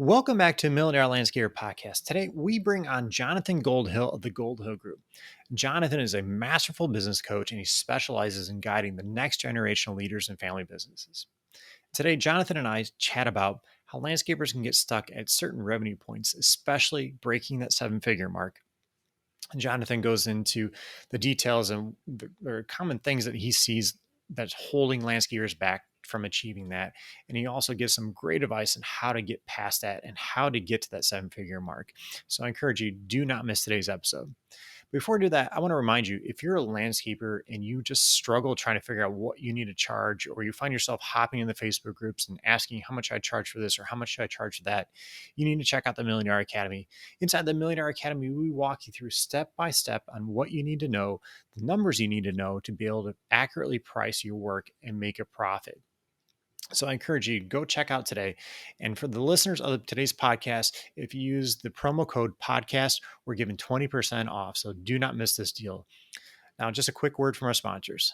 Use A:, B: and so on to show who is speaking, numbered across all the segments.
A: Welcome back to Million Dollar Landscaper Podcast. Today, we bring on Jonathan Goldhill of the Goldhill Group. Jonathan is a masterful business coach and he specializes in guiding the next generation of leaders in family businesses. Today, Jonathan and I chat about how landscapers can get stuck at certain revenue points, especially breaking that seven-figure mark. Jonathan goes into the details and the common things that he sees that's holding landscapers back from achieving that. And he also gives some great advice on how to get past that and how to get to that seven-figure mark. So I encourage you, do not miss today's episode. Before I do that, I want to remind you, if you're a landscaper and you just struggle trying to figure out what you need to charge, or you find yourself hopping in the Facebook groups and asking how much I charge for this or how much should I charge for that, you need to check out the Million Dollar Academy. Inside the Million Dollar Academy, we walk you through step by step on what you need to know, the numbers you need to know to be able to accurately price your work and make a profit. So I encourage you to go check out today. And for the listeners of today's podcast, if you use the promo code podcast, we're giving 20% off. So do not miss this deal. Now, just a quick word from our sponsors.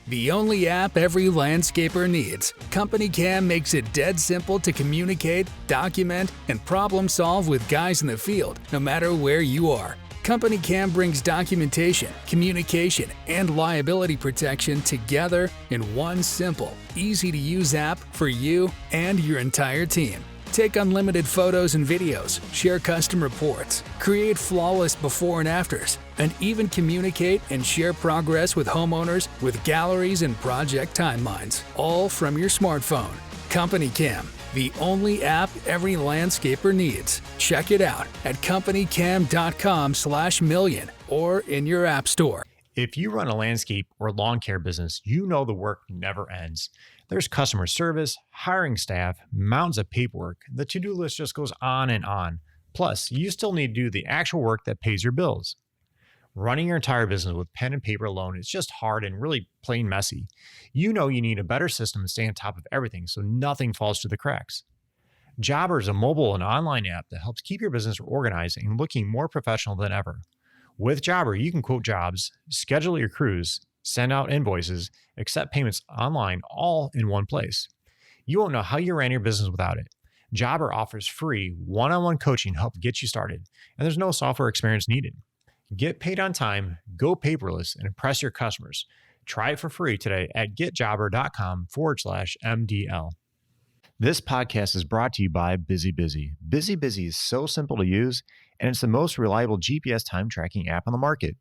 B: The only app every landscaper needs. Company Cam makes it dead simple to communicate, document, and problem solve with guys in the field, no matter where you are. Company Cam brings documentation, communication, and liability protection together in one simple, easy-to-use app for you and your entire team. Take unlimited photos and videos, share custom reports, create flawless before and afters, and even communicate and share progress with homeowners with galleries and project timelines, all from your smartphone. Company Cam, the only app every landscaper needs. Check it out at companycam.com/million or in your app store.
A: If you run a landscape or lawn care business, you know the work never ends. There's customer service, hiring staff, mountains of paperwork. The to-do list just goes on and on. Plus, you still need to do the actual work that pays your bills. Running your entire business with pen and paper alone is just hard and really plain messy. You know you need a better system to stay on top of everything so nothing falls through the cracks. Jobber is a mobile and online app that helps keep your business organized and looking more professional than ever. With Jobber, you can quote jobs, schedule your crews, send out invoices, accept payments online, all in one place. You won't know how you ran your business without it. Jobber offers free one-on-one coaching to help get you started, and there's no software experience needed. Get paid on time, go paperless, and impress your customers. Try it for free today at getjobber.com/MDL. This podcast is brought to you by Busy Busy. Busy Busy is so simple to use, and it's the most reliable GPS time tracking app on the market.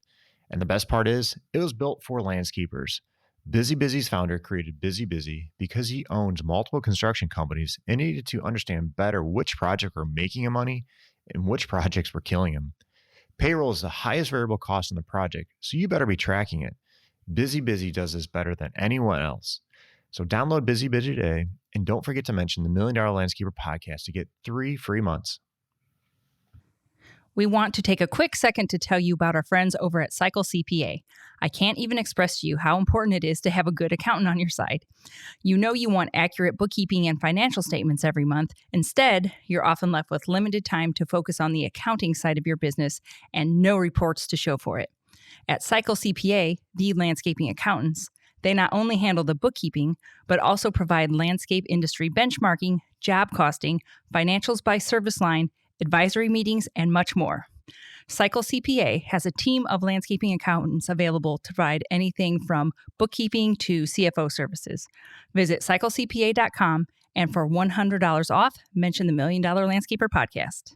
A: And the best part is, it was built for landscapers. Busy Busy's founder created Busy Busy because he owns multiple construction companies and needed to understand better which projects were making him money and which projects were killing him. Payroll is the highest variable cost in the project, so you better be tracking it. Busy Busy does this better than anyone else. So download Busy Busy today, and don't forget to mention the Million Dollar Landscaper Podcast to get 3 free months.
C: We want to take a quick second to tell you about our friends over at Cycle CPA. I can't even express to you how important it is to have a good accountant on your side. You know you want accurate bookkeeping and financial statements every month. Instead, you're often left with limited time to focus on the accounting side of your business and no reports to show for it. At Cycle CPA, the landscaping accountants, they not only handle the bookkeeping, but also provide landscape industry benchmarking, job costing, financials by service line, advisory meetings, and much more. Cycle CPA has a team of landscaping accountants available to provide anything from bookkeeping to CFO services. Visit cyclecpa.com, and for $100 off, mention the Million Dollar Landscaper Podcast.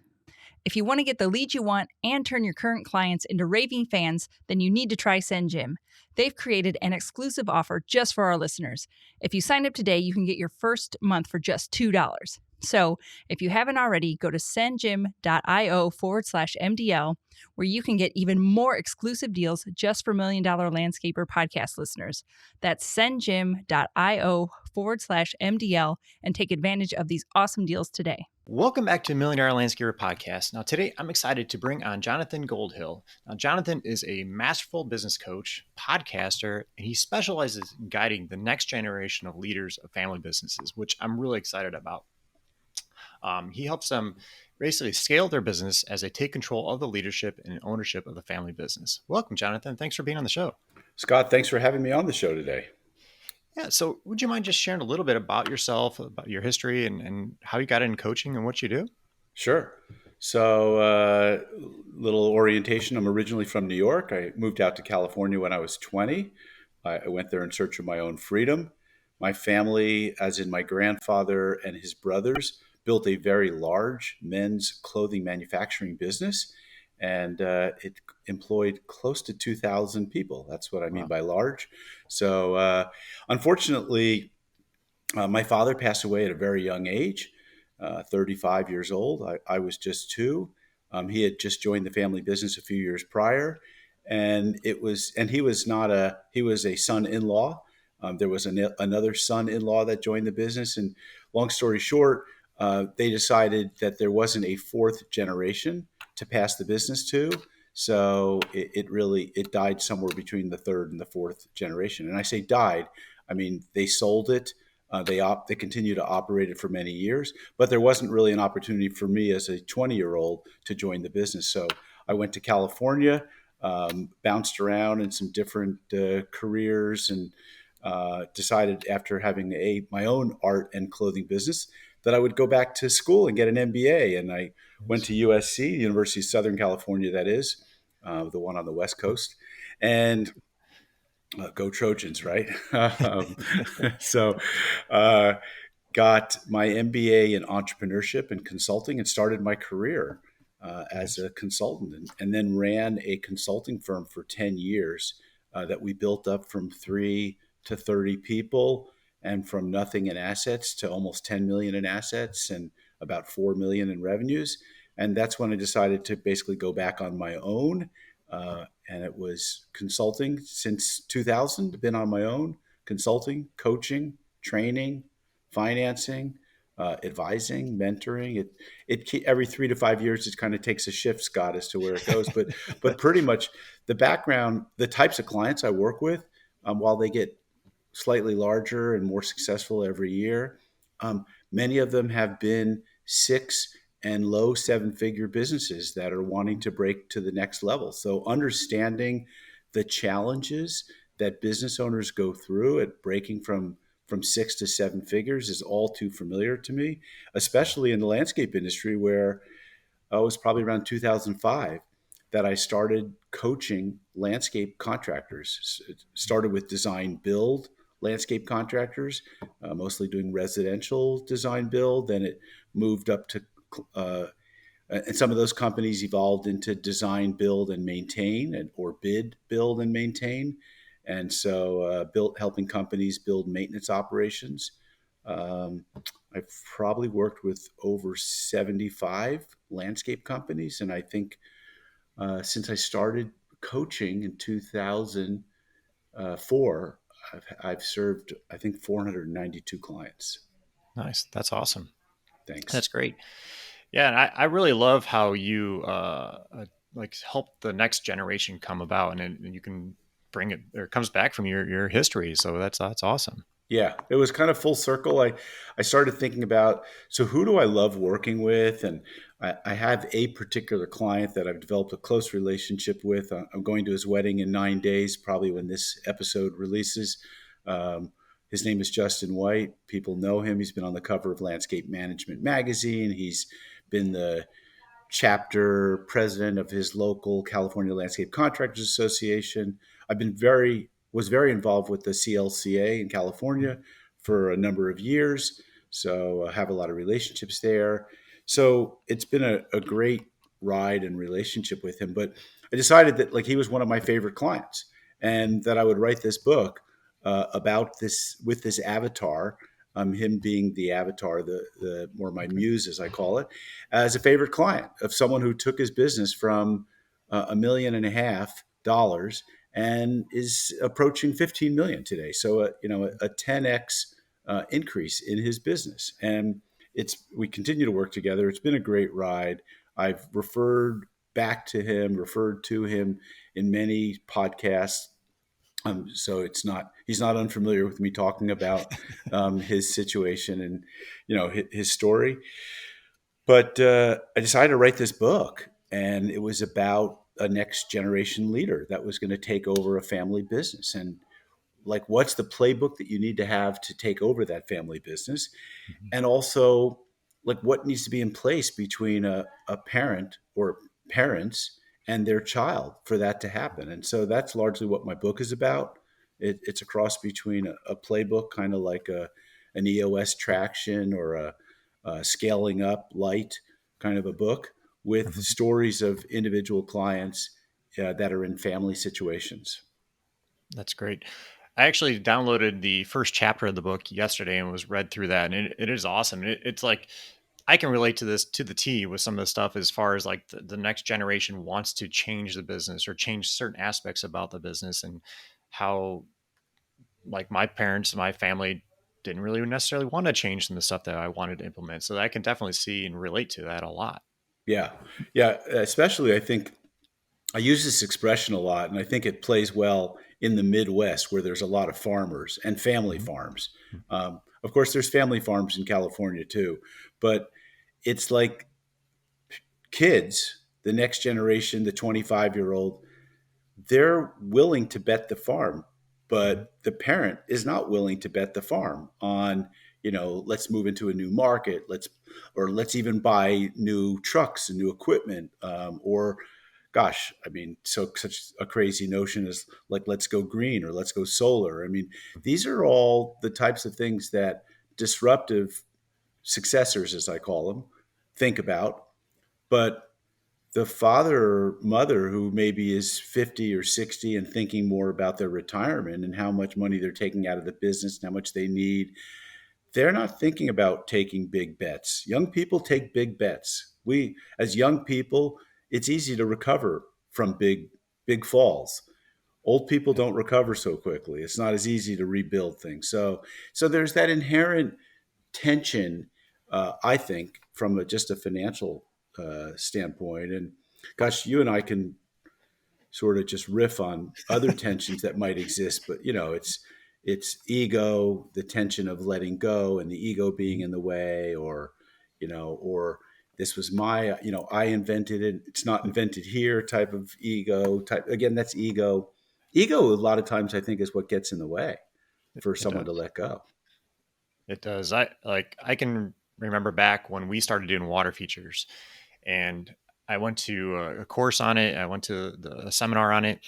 C: If you want to get the leads you want and turn your current clients into raving fans, then you need to try SendJim. They've created an exclusive offer just for our listeners. If you sign up today, you can get your first month for just $2. So if you haven't already, go to sendjim.io/MDL, where you can get even more exclusive deals just for Million Dollar Landscaper Podcast listeners. That's sendjim.io/MDL and take advantage of these awesome deals today.
A: Welcome back to Million Dollar Landscaper Podcast. Now, today I'm excited to bring on Jonathan Goldhill. Now, Jonathan is a masterful business coach, podcaster, and he specializes in guiding the next generation of leaders of family businesses, which I'm really excited about. He helps them basically scale their business as they take control of the leadership and ownership of the family business. Welcome, Jonathan. Thanks for being on the show.
D: Scott, thanks for having me on the show today.
A: Yeah. So would you mind just sharing a little bit about yourself, about your history and how you got into coaching and what you do?
D: Sure. So, little orientation. I'm originally from New York. I moved out to California when I was 20. I went there in search of my own freedom. My family, as in my grandfather and his brothers, built a very large men's clothing manufacturing business, and it employed close to 2,000 people. That's what I mean
A: Wow.
D: by large. So, unfortunately, my father passed away at a very young age, 35 years old. I was just two. He had just joined the family business a few years prior, and he was not a he was a son-in-law. There was another son-in-law that joined the business, and long story short, they decided that there wasn't a fourth generation to pass the business to. So it died somewhere between the third and the fourth generation. And I say died, I mean they sold it. They continue to operate it for many years, but there wasn't really an opportunity for me as a 20-year-old to join the business. So I went to California, bounced around in some different careers, and decided after having my own art and clothing business that I would go back to school and get an MBA. And I went
A: Nice.
D: to USC, University of Southern California, that is, the one on the West Coast, and go Trojans, right? so, uh, got my MBA in entrepreneurship and consulting and started my career as
A: Nice.
D: a consultant, and then ran a consulting firm for 10 years that we built up from 3 to 30 people and from nothing in assets to almost 10 million in assets and about 4 million in revenues. And that's when I decided to basically go back on my own. And it was consulting since 2000, been on my own, consulting, coaching, training, financing, advising, mentoring. Every 3 to 5 years it kind of takes a shift, Scott, as to where it goes. But pretty much the background, the types of clients I work with, while they get slightly larger and more successful every year, many of them have been 6 and low 7-figure businesses that are wanting to break to the next level. So understanding the challenges that business owners go through at breaking from 6 to 7 figures is all too familiar to me, especially in the landscape industry where it was probably around 2005 that I started coaching landscape contractors. It started with design build landscape contractors, mostly doing residential design build. Then it moved up to, and some of those companies evolved into design build and maintain, or bid build and maintain. And so built helping companies build maintenance operations. Um, I've probably worked with over 75 landscape companies. And I think since I started coaching in 2004, I've served, I think, 492 clients.
A: Nice. That's awesome.
D: Thanks.
A: That's great. Yeah, and I really love how you like help the next generation come about, and you can bring it, or it comes back from your history. So that's awesome.
D: Yeah, it was kind of full circle. I started thinking about, so who do I love working with? And I have a particular client that I've developed a close relationship with. I'm going to his wedding in 9 days, probably when this episode releases. Um, his name is Justin White. People know him. He's been on the cover of Landscape Management magazine. He's been the chapter president of his local California Landscape Contractors Association. I've been very was very involved with the CLCA in California for a number of years, so I have a lot of relationships there. So it's been a great ride and relationship with him. But I decided that like he was one of my favorite clients, and that I would write this book about this with this avatar, him being the avatar, the more my muse, as I call it, as a favorite client of someone who took his business from $1.5 million and is approaching 15 million today. So, a 10x increase in his business. And we continue to work together. It's been a great ride. I've referred to him in many podcasts. So he's not unfamiliar with me talking about his situation and, his story. But I decided to write this book, and it was about a next generation leader that was going to take over a family business. And like, what's the playbook that you need to have to take over that family business?
A: Mhm.
D: And also, like what needs to be in place between a parent or parents and their child for that to happen. And so that's largely what my book is about. It's a cross between a playbook, kind of like an EOS traction or a scaling up light kind of a book, with
A: Mhm.
D: stories of individual clients that are in family situations.
A: That's great. I actually downloaded the first chapter of the book yesterday and was read through that, and it is awesome. It's like I can relate to this to the T with some of the stuff as far as like the next generation wants to change the business or change certain aspects about the business, and how like my parents, my family didn't really necessarily want to change some of the stuff that I wanted to implement. So I can definitely see and relate to that a lot.
D: Yeah. Yeah. Especially, I think I use this expression a lot, and I think it plays well in the Midwest where there's a lot of farmers and family
A: Mhm.
D: farms. Of course, there's family farms in California too, but it's like kids, the next generation, the 25-year-old, they're willing to bet the farm,
A: Mhm.
D: but the parent is not willing to bet the farm on, let's move into a new market, let's even buy new trucks and new equipment, or gosh, I mean, so such a crazy notion as like, let's go green or let's go solar. I mean, these are all the types of things that disruptive successors, as I call them, think about. But the father or mother who maybe is 50 or 60 and thinking more about their retirement and how much money they're taking out of the business and how much they need, they're not thinking about taking big bets. Young people take big bets. We, as young people, it's easy to recover from big falls. Old people
A: Yeah.
D: don't recover so quickly. It's not as easy to rebuild things. So there's that inherent tension, I think, from just a financial standpoint. And gosh, you and I can sort of just riff on other tensions that might exist, but it's ego, the tension of letting go, and the ego being
A: Mhm.
D: in the way, or this was my, I invented it. It's not invented here type of ego type. Again, that's ego. Ego, a lot of times, I think, is what gets in the way for
A: It
D: someone to
A: does.
D: let go.
A: It does. I can remember back when we started doing water features, and I went to a course on it. I went to a seminar on it,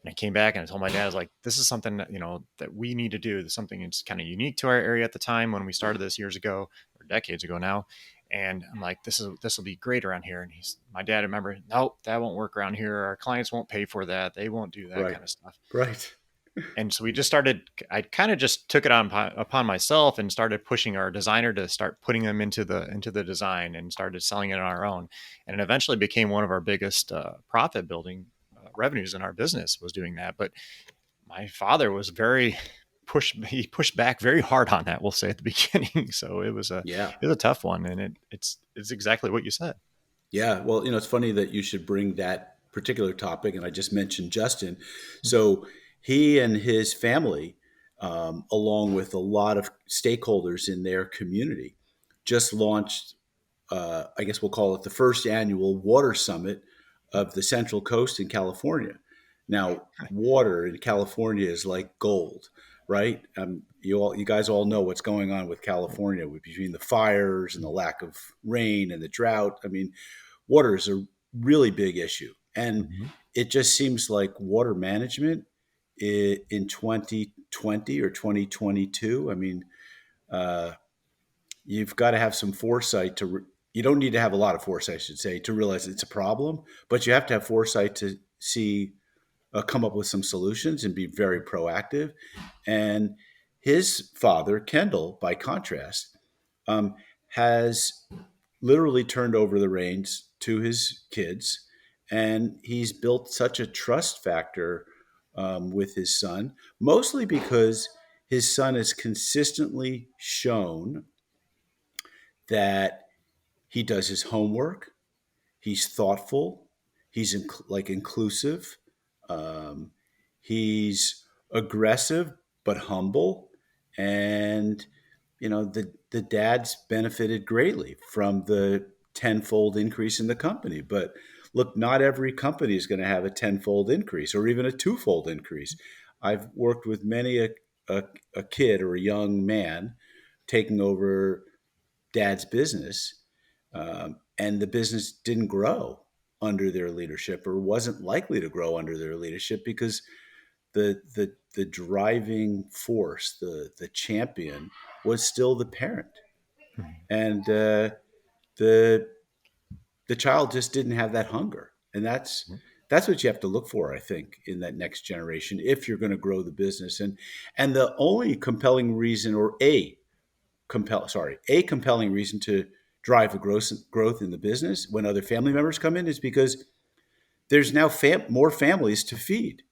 A: and I came back and I told my dad, I was like, "This is something that, that we need to do. This is something that's kind of unique to our area at the time when we started this years ago or decades ago now." And I'm like, "This will be great around here." And my dad. Remember, nope, that won't work around here. Our clients won't pay for that. They won't do that
D: Right.
A: kind of stuff.
D: Right.
A: And so we just started, I kind of just took it upon myself and started pushing our designer to start putting them into the design, and started selling it on our own. And it eventually became one of our biggest profit building revenues in our business, was doing that. But my father was very he pushed back very hard on that, we'll say, at the beginning. So
D: Yeah.
A: it was a tough one, and it's exactly what you said.
D: Yeah, well, it's funny that you should bring that particular topic, and I just mentioned Justin. So he and his family, along with a lot of stakeholders in their community, just launched. I guess we'll call it the first annual water summit of the Central Coast in California. Now, water in California is like gold, right? You guys all know what's going on with California, between the fires and the lack of rain and the drought. I mean, water is a really big issue. And
A: Mhm.
D: it just seems like water management in 2020 or 2022, I mean, uh, you've got to have some foresight you don't need to have a lot of foresight, I should say, to realize it's a problem, but you have to have foresight to see, come up with some solutions and be very proactive. And his father, Kendall, by contrast, um, has literally turned over the reins to his kids, and he's built such a trust factor with his son, mostly because his son has consistently shown that he does his homework, he's thoughtful, he's like inclusive, um, he's aggressive but humble, and the dad's benefited greatly from the tenfold increase in the company. But look, not every company is going to have a tenfold increase or even a twofold increase. I've worked with many a kid or a young man taking over dad's business, and the business didn't grow under their leadership, or wasn't likely to grow under their leadership, because the driving force, the champion, was still the parent,
A: Mhm.
D: and the the child just didn't have that hunger. And that's what you have to look for, I think, in that next generation, if you're going to grow the business. And the only compelling reason, or a compelling reason to drive a growth in the business when other family members come in, is because there's now more families to feed.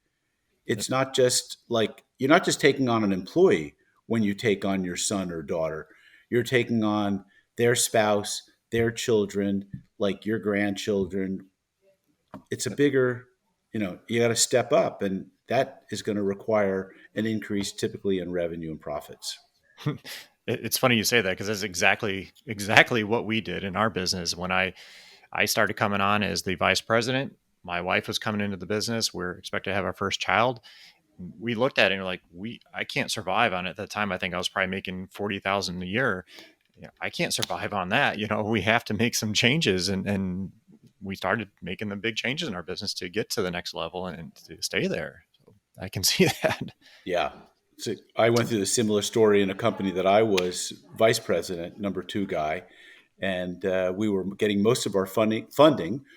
A: Yep.
D: It's not just like, you're not just taking on an employee when you take on your son or daughter. You're taking on their spouse, their children, like your grandchildren. It's a bigger, you got to step up, and that is going to require an increase, typically, in revenue and profits.
A: It's funny you say that, because that's exactly what we did in our business. When I started coming on as the vice president, my wife was coming into the business. We're expected to have our first child. We looked at it and we're like, I can't survive on it. At the time, I think I was probably making 40,000 a year. I can't survive on that. We have to make some changes, and we started making the big changes in our business to get to the next level and to stay there. So I can see that.
D: Yeah. So I went through a similar story in a company that I was vice president, number two guy, and we were getting most of our funding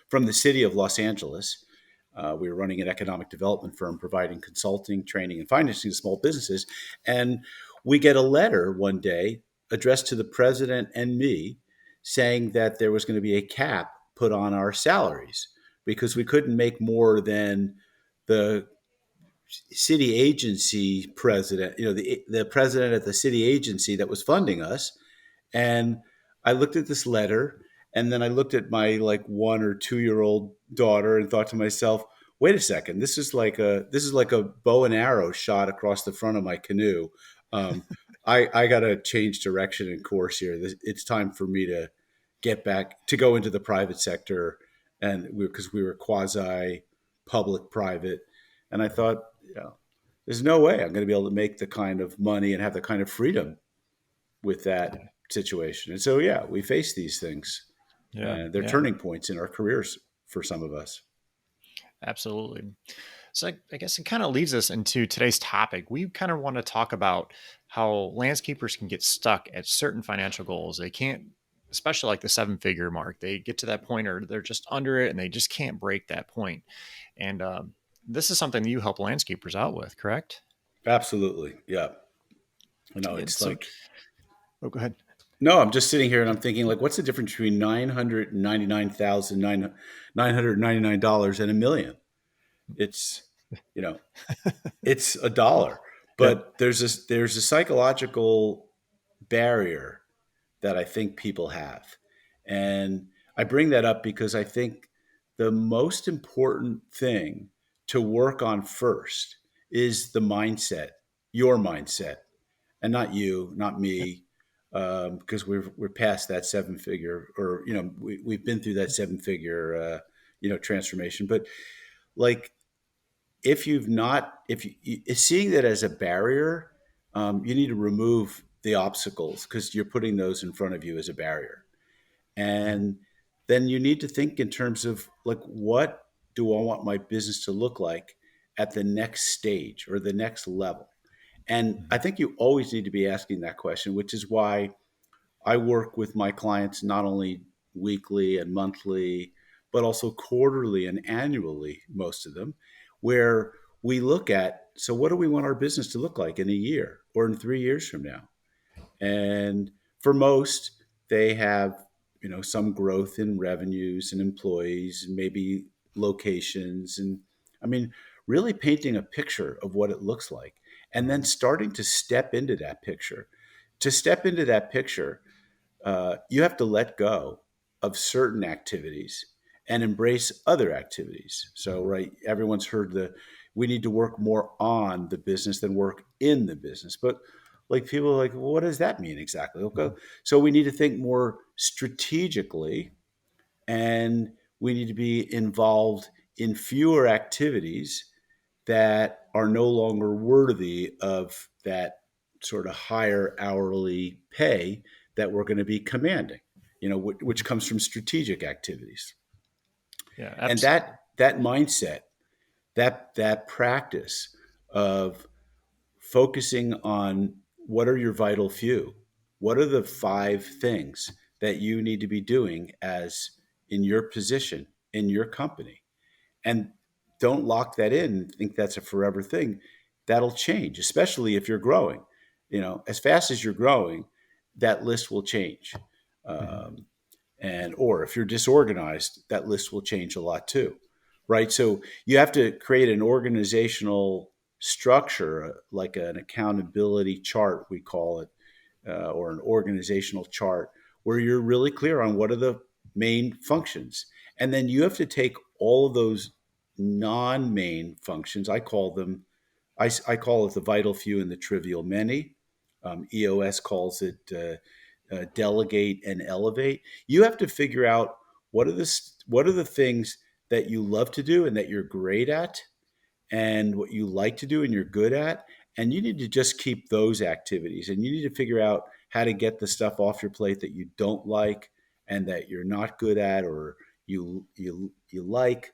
D: from the city of Los Angeles. We were running an economic development firm providing consulting, training, and financing to small businesses. And we get a letter one day addressed to the president and me, saying that there was going to be a cap put on our salaries because we couldn't make more than the city agency president, the president at the city agency that was funding us. And I looked at this letter, and then I looked at my like 1 or 2 year old daughter and thought to myself, wait a second, this is like a bow and arrow shot across the front of my canoe. I got to change direction and course here. It's time for me to get back to go into the private sector, and because we were quasi public private. And I thought, there's no way I'm going to be able to make the kind of money and have the kind of freedom with that
A: Yeah.
D: situation. And so, yeah, we face these things.
A: Yeah.
D: They're
A: Yeah.
D: turning points in our careers for some of us.
A: Absolutely. So I guess it kind of leads us into today's topic. We kind of want to talk about how landscapers can get stuck at certain financial goals. They can't, especially like the 7-figure mark. They get to that point, or they're just under it, and they just can't break that point. And this is something that you help landscapers out with, correct?
D: Absolutely. Yeah. No,
A: Yeah.
D: it's
A: So,
D: like,
A: oh, go ahead.
D: no, I'm just sitting here and I'm thinking, like, what's the difference between $999,999 and $1 million? You know, it's a dollar,
A: Yep.
D: but there's a psychological barrier that I think people have. And I bring that up because I think the most important thing to work on first is the mindset, your mindset, and not you, not me, because we're past that 7-figure, or we've been through that 7-figure transformation. But like, if you seeing that as a barrier, you need to remove the obstacles, because you're putting those in front of you as a barrier.
A: Mhm.
D: And then you need to think in terms of, like, what do I want my business to look like at the next stage or the next level? And I
A: Mhm.
D: think you always need to be asking that question, which is why I work with my clients not only weekly and monthly, but also quarterly and annually, most of them, where we look at, so what do we want our business to look like in a year or in 3 years from now? And for most, they have, some growth in revenues and employees and maybe locations. And I mean, really painting a picture of what it looks like, and then
A: Mhm.
D: starting to step into that picture. To step into that picture, you have to let go of certain activities and embrace other activities. So,
A: Mhm.
D: right, everyone's heard we need to work more on the business than work in the business. But like, people are like, well, what does that mean exactly? Okay,
A: Mhm.
D: so we need to think more strategically, and we need to be involved in fewer activities that are no longer worthy of that sort of higher hourly pay that we're going to be commanding, which comes from strategic activities.
A: Yeah,
D: And
A: absolutely.
D: that mindset, that practice of focusing on what are your vital few, what are the 5 things that you need to be doing as in your position in your company, and don't lock that in and think that's a forever thing. That'll change, especially if you're growing. As fast as you're growing, that list will change.
A: Mhm.
D: Um, or if you're disorganized, that list will change a lot too, right? So you have to create an organizational structure, like an accountability chart, we call it, or an organizational chart, where you're really clear on what are the main functions. And then you have to take all of those non-main functions. I call it the vital few and the trivial many. EOS calls it delegate and elevate. You have to figure out what are the things that you love to do and that you're great at, and what you like to do and you're good at. And you need to just keep those activities, and you need to figure out how to get the stuff off your plate that you don't like and that you're not good at, or you like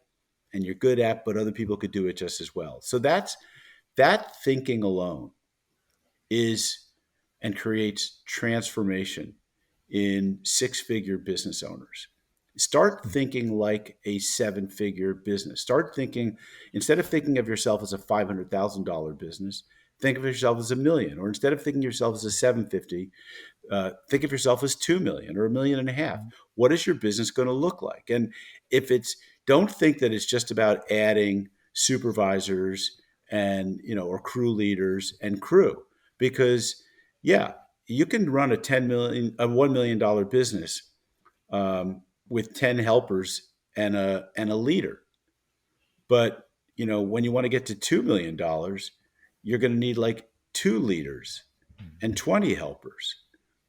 D: and you're good at, but other people could do it just as well. So that thinking alone is and creates transformation in 6-figure business owners. Start thinking like a 7-figure business. Start thinking, instead of thinking of yourself as a $500,000 business, think of yourself as a million. Or instead of thinking of yourself as a 750, think of yourself as 2 million or 1.5 million. What is your business going to look like? And if it's, don't think that it's just about adding supervisors and, or crew leaders and crew, because yeah, you can run a $1 million business, with 10 helpers and a leader. But when you want to get to $2 million, you're going to need like 2 leaders and 20 helpers.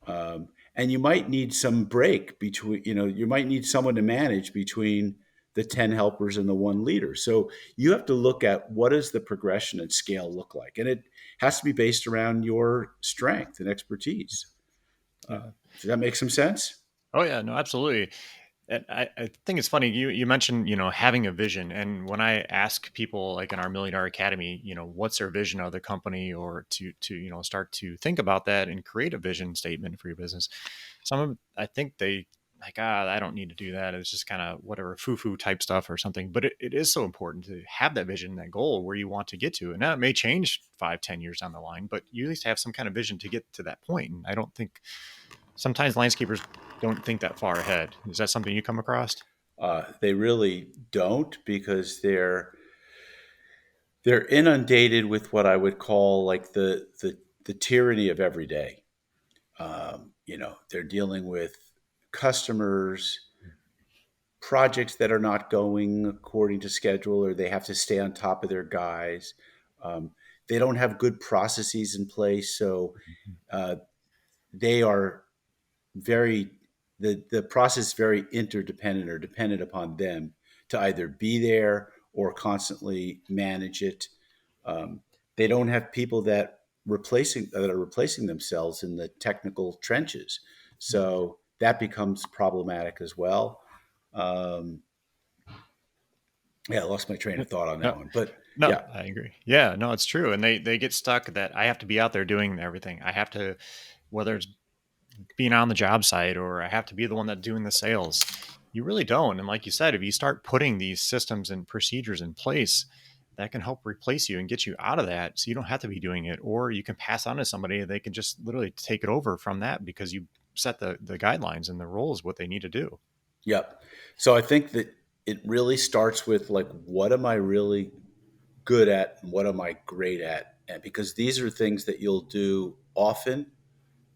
D: And you might need some break between, you might need someone to manage between the 10 helpers and the 1 leader. So you have to look at what does the progression and scale look like? And it has to be based around your strength and expertise.
A: Yeah.
D: Does that make some sense?
A: Oh yeah, no, absolutely. And I think it's funny you mentioned having a vision, and when I ask people like in our Million Dollar Academy, what's their vision of the company, or to start to think about that and create a vision statement for your business, some of them, I think they like, I don't need to do that. It's just kind of whatever foo-foo type stuff or something. But it is so important to have that vision, that goal where you want to get to. And that may change 5-10 years down the line, but you at least have some kind of vision to get to that point. And I don't think sometimes landscapers don't think that far ahead. Is that something you come across?
D: They really don't, because they're inundated with what I would call like the tyranny of every day. They're dealing with customers, projects that are not going according to schedule, or they have to stay on top of their guys. Um, they don't have good processes in place, so uh, they are very the process is very interdependent or dependent upon them to either be there or constantly manage it. Um, they don't have people that are replacing themselves in the technical trenches, so that becomes problematic as well. Um, yeah, I lost my train of thought on that
A: No,
D: one, but
A: no,
D: yeah,
A: I agree. Yeah, no, it's true. And they get stuck that I have to be out there doing everything. I have to, whether it's being on the job site or I have to be the one that's doing the sales. You really don't. And like you said, if you start putting these systems and procedures in place, that can help replace you and get you out of that. So you don't have to be doing it, or you can pass on to somebody. They can just literally take it over from that because you set the guidelines and the rules, what they need to do.
D: yep. So I think that it really starts with like, what am I really good at and what am I great at? And because these are things that you'll do often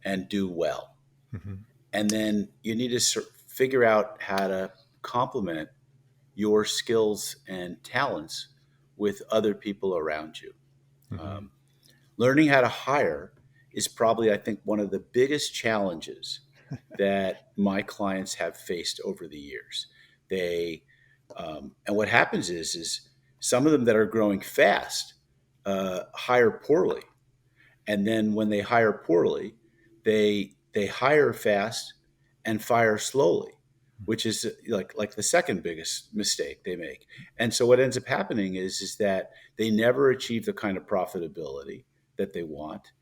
D: and do well.
A: Mm-hmm.
D: And then you need to figure out how to complement your skills and talents with other people around you.
A: Mm-hmm.
D: Um, Learning how to hire is probably, I think, one of the biggest challenges that my clients have faced over the years. They and what happens is some of them that are growing fast hire poorly, and then when they hire poorly, they they hire fast and fire slowly, which is like the second biggest mistake they make. And so what ends up happening is that they never achieve the kind of profitability that they want.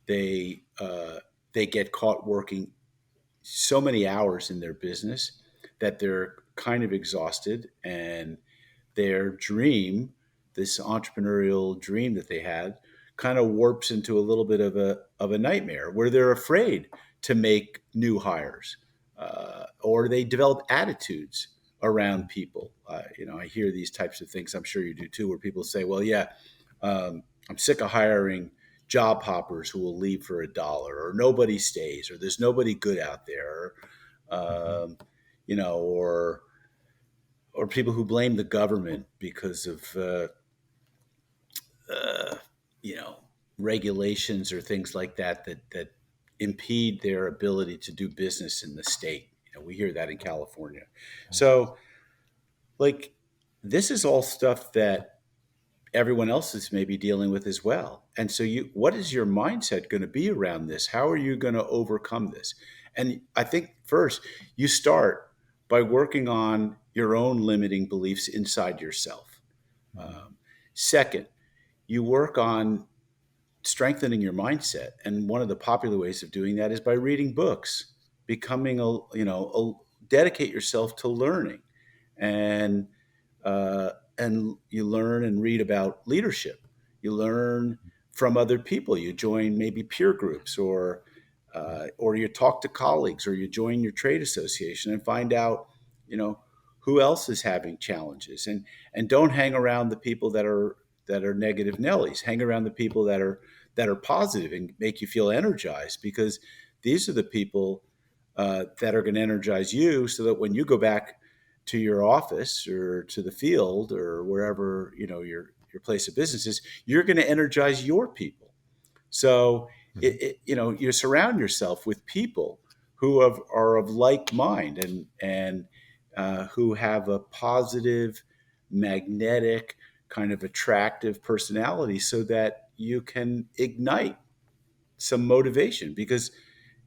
D: They they get caught working so many hours in their business that they're kind of exhausted, and their dream, this entrepreneurial dream that they had, kind of warps into a little bit of a nightmare where they're afraid to make new hires, or they develop attitudes around people. I hear these types of things. I'm sure you do too, where people say, "Well, yeah, I'm sick of hiring job hoppers who will leave for $1, or nobody stays, or there's nobody good out there,"
A: Mhm.
D: or people who blame the government because of uh, you know regulations or things like that impede their ability to do business in the state. We hear that in California. So, like, this is all stuff that everyone else is maybe dealing with as well. And so, what is your mindset going to be around this? How are you going to overcome this? And I think first you start by working on your own limiting beliefs inside yourself.
A: Mhm.
D: Um, Second, you work on strengthening your mindset. And one of the popular ways of doing that is by reading books, becoming dedicate yourself to learning. And and you learn and read about leadership. You learn from other people. You join maybe peer groups, or you talk to colleagues, or you join your trade association and find out, who else is having challenges. And don't hang around the people that are negative Nellies. Hang around the people that are positive and make you feel energized, because these are the people that are going to energize you, so that when you go back to your office or to the field or wherever your place of business is, you're going to energize your people. So
A: Mhm.
D: you surround yourself with people who are of like mind, and who have a positive, magnetic, kind of attractive personality, so that you can ignite some motivation. Because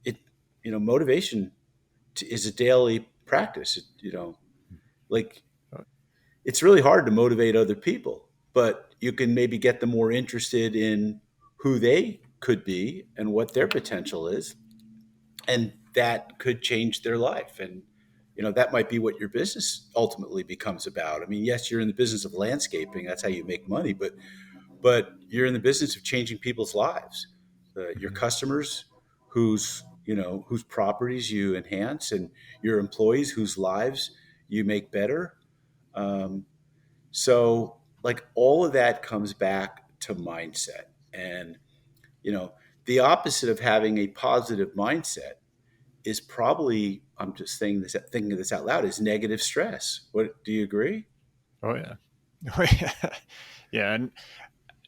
D: it motivation is a daily practice. Like, it's really hard to motivate other people, but you can maybe get them more interested in who they could be and what their potential is, and that could change their life. And that might be what your business ultimately becomes about. I mean, yes, you're in the business of landscaping, that's how you make money, but you're in the business of changing people's lives. Your
A: Mhm.
D: customers, whose properties you enhance, and your employees whose lives you make better. um, so, like, all of that comes back to mindset. And, you know, the opposite of having a positive mindset is probably, I'm just saying this, thinking this out loud, is negative stress. What do you agree?
A: Oh yeah. Oh yeah. Yeah. And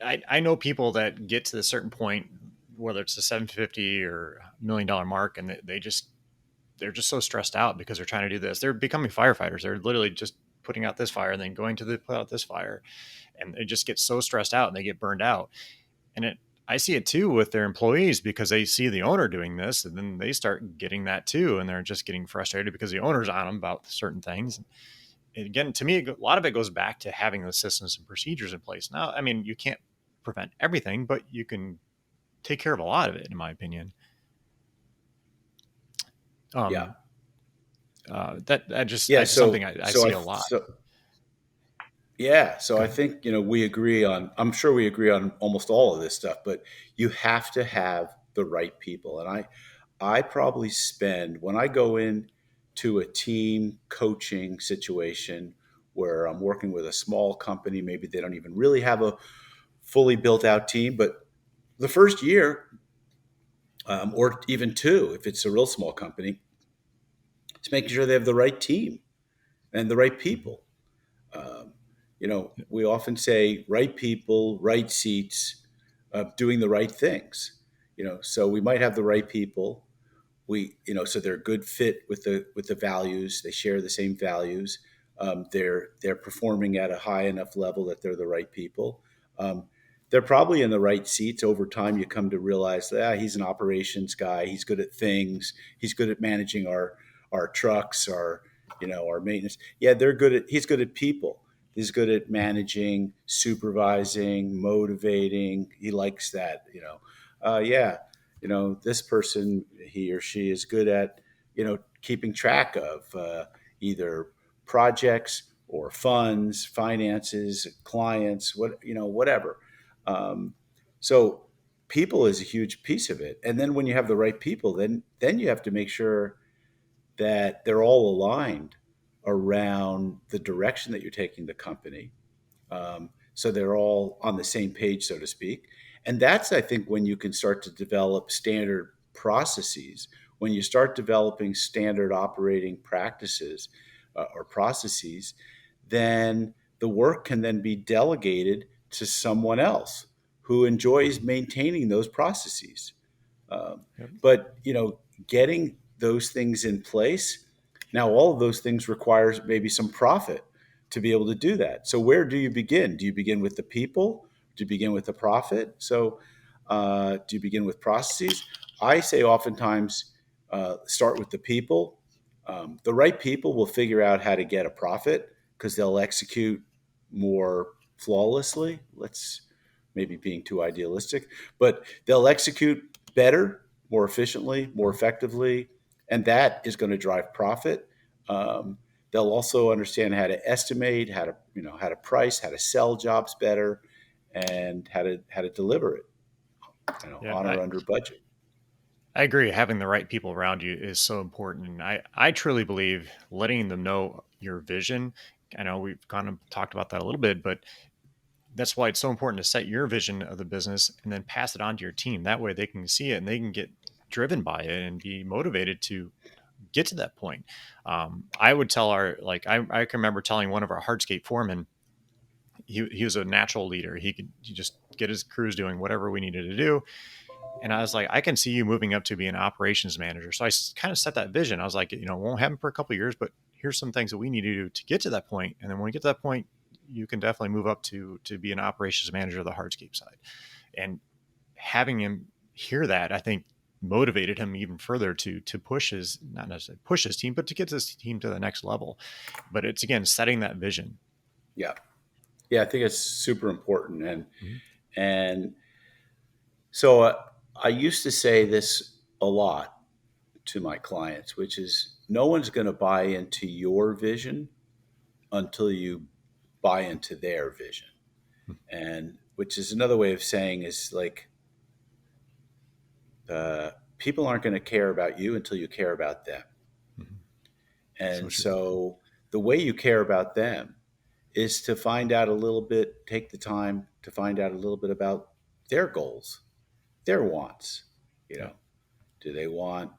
A: I know people that get to a certain point, whether it's a 750 or $1 million mark, and they're just so stressed out because they're trying to do this. They're becoming firefighters. They're literally just putting out this fire and then going to put out this fire, and they just get so stressed out and they get burned out. And I see it too with their employees, because they see the owner doing this, and then they start getting that too, and they're just getting frustrated because the owner's on them about certain things. And again, to me, a lot of it goes back to having the systems and procedures in place. Now, I mean, you can't prevent everything, but you can take care of a lot of it, in my opinion.
D: Yeah.
A: Um, that just
D: Yeah.
A: that's just something
D: So,
A: I
D: so
A: see
D: I,
A: a lot.
D: so, yeah. So
A: Go
D: I
A: ahead.
D: think, we agree on, I'm sure we agree on almost all of this stuff, but you have to have the right people. And I probably spend, when I go in to a team coaching situation where I'm working with a small company, maybe they don't even really have a fully built out team, but the first year, or even two, if it's a real small company, it's making sure they have the right team and the right
A: Mhm.
D: people. We often say right people, right seats, doing the right things. So we might have the right people. So they're a good fit with the values. They share the same values. They're performing at a high enough level that they're the right people. Um, they're probably in the right seats. Over time, you come to realize that he's an operations guy. He's good at things. He's good at managing our trucks, our maintenance. Yeah, he's good at people. He's good at managing, supervising, motivating. He likes that. Yeah, this person, he or she is good at, keeping track of either projects or funds, finances, clients, whatever. Um, so people is a huge piece of it. And then when you have the right people, then you have to make sure that they're all aligned around the direction that you're taking the company. So they're all on the same page, so to speak. And that's, I think, when you can start to develop standard processes, when you start developing standard operating practices or processes, then the work can then be delegated to someone else who enjoys maintaining those processes.
A: Yep.
D: But getting those things in place, now all of those things requires maybe some profit to be able to do that. So where do you begin? Do you begin with the people? Do you begin with the profit? So do you begin with processes? I say oftentimes start with the people. The right people will figure out how to get a profit because they'll execute more flawlessly. Let's maybe being too idealistic, but they'll execute better, more efficiently, more effectively, and that is going to drive profit. They'll also understand how to estimate, how to price, how to sell jobs better, and how to deliver it,
A: Yeah,
D: on or under budget.
A: I agree. Having the right people around you is so important. And I truly believe letting them know your vision. I know we've kind of talked about that a little bit, but that's why it's so important to set your vision of the business and then pass it on to your team. That way they can see it and they can get driven by it and be motivated to get to that point. I would tell I can remember telling one of our hardscape foremen, he was a natural leader. He could just get his crews doing whatever we needed to do. And I was like, I can see you moving up to be an operations manager. So I kind of set that vision. I was like, it won't happen for a couple of years, but here's some things that we need to do to get to that point. And then when we get to that point, you can definitely move up to be an operations manager of the hardscape side. And having him hear that, I think motivated him even further to push not necessarily push his team, but to get his team to the next level. But it's, again, setting that vision.
D: Yeah. Yeah. I think it's super important. And so I used to say this a lot to my clients, which is no one's going to buy into your vision until you buy into their vision. And which is another way of saying is like, people aren't going to care about you until you care about them.
A: Mm-hmm.
D: And so the way you care about them is to find out a little bit, take the time to find out a little bit about their goals, their wants.
A: Yeah.
D: Do they want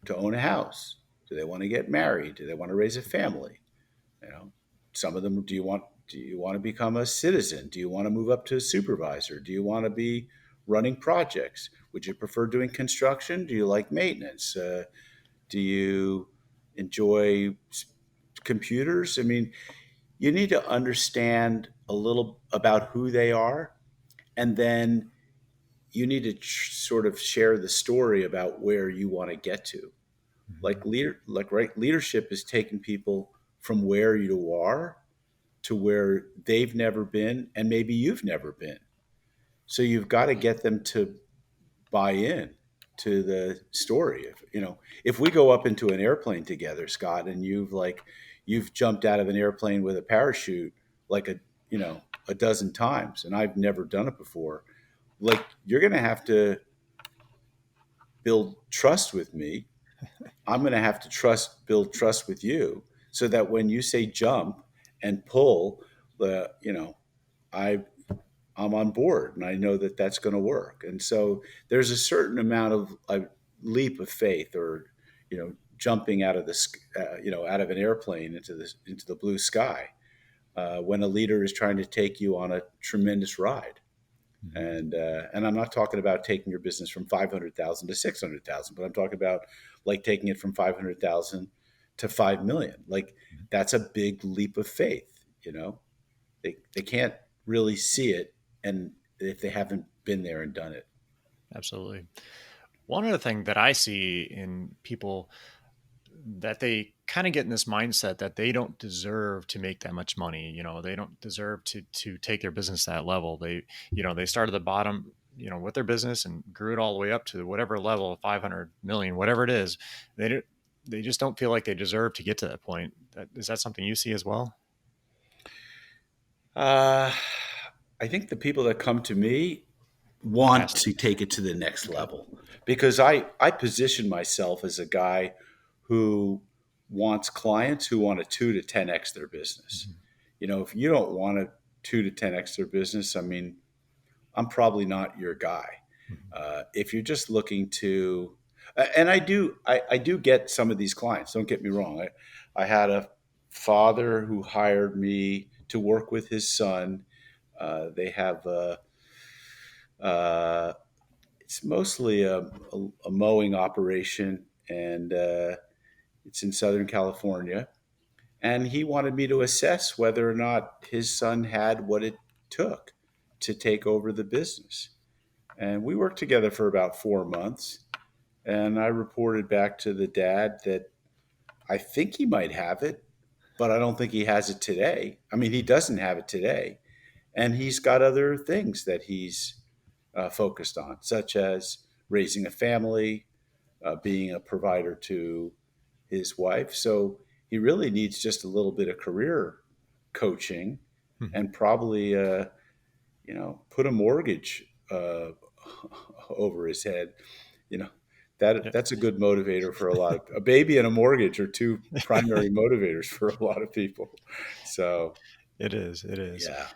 D: to own a house? Do they want to get married? Do they want to raise a family? Some of them, do you want to become a citizen? Do you want to move up to a supervisor? Do you want to be running projects? Would you prefer doing construction? Do you like maintenance? Do you enjoy computers? I mean, you need to understand a little about who they are, and then you need to sort of share the story about where you want to get to. Leadership is taking people from where you are to where they've never been, and maybe you've never been. So you've got to get them to buy in to the story. If we go up into an airplane together, Scott, and you've jumped out of an airplane with a parachute like a dozen times, and I've never done it before, like you're going to have to build trust with me. I'm going to have to build trust with you, so that when you say jump and pull, I'm on board and I know that that's going to work. And so there's a certain amount of a leap of faith, or jumping out of out of an airplane into the blue sky, when a leader is trying to take you on a tremendous ride. And I'm not talking about taking your business from 500,000 to 600,000, but I'm talking about like taking it from 500,000 to 5 million. Like that's a big leap of faith. They can't really see it, and if they haven't been there and done it.
A: Absolutely. One other thing that I see in people that they kind of get in this mindset that they don't deserve to make that much money. They don't deserve to take their business to that level. They started at the bottom, with their business and grew it all the way up to whatever level, 500 million, whatever it is. They just don't feel like they deserve to get to that point. Is that something you see as well?
D: Uh, I think the people that come to me want
A: Past
D: to
A: it.
D: take it to the next
A: Okay.
D: level because I position myself as a guy who wants clients who want to 2 to 10x their business.
A: Mhm.
D: If you don't want to 2 to 10x their business, I mean, I'm probably not your guy.
A: Mhm.
D: If you're just looking to, and I do get some of these clients. Don't get me wrong. I had a father who hired me to work with his son. They have uh, it's mostly a mowing operation, and it's in Southern California. And he wanted me to assess whether or not his son had what it took to take over the business. And we worked together for about 4 months. And I reported back to the dad that I think he might have it, but I don't think he has it today. I mean, he doesn't have it today. And he's got other things that he's focused on, such as raising a family, being a provider to his wife. So he really needs just a little bit of career coaching
A: Mhm.
D: and probably, put a mortgage over his head. You know,
A: Yeah,
D: that's a good motivator for a baby and a mortgage are two primary motivators for a lot of people. So
A: it is. It is.
D: yeah,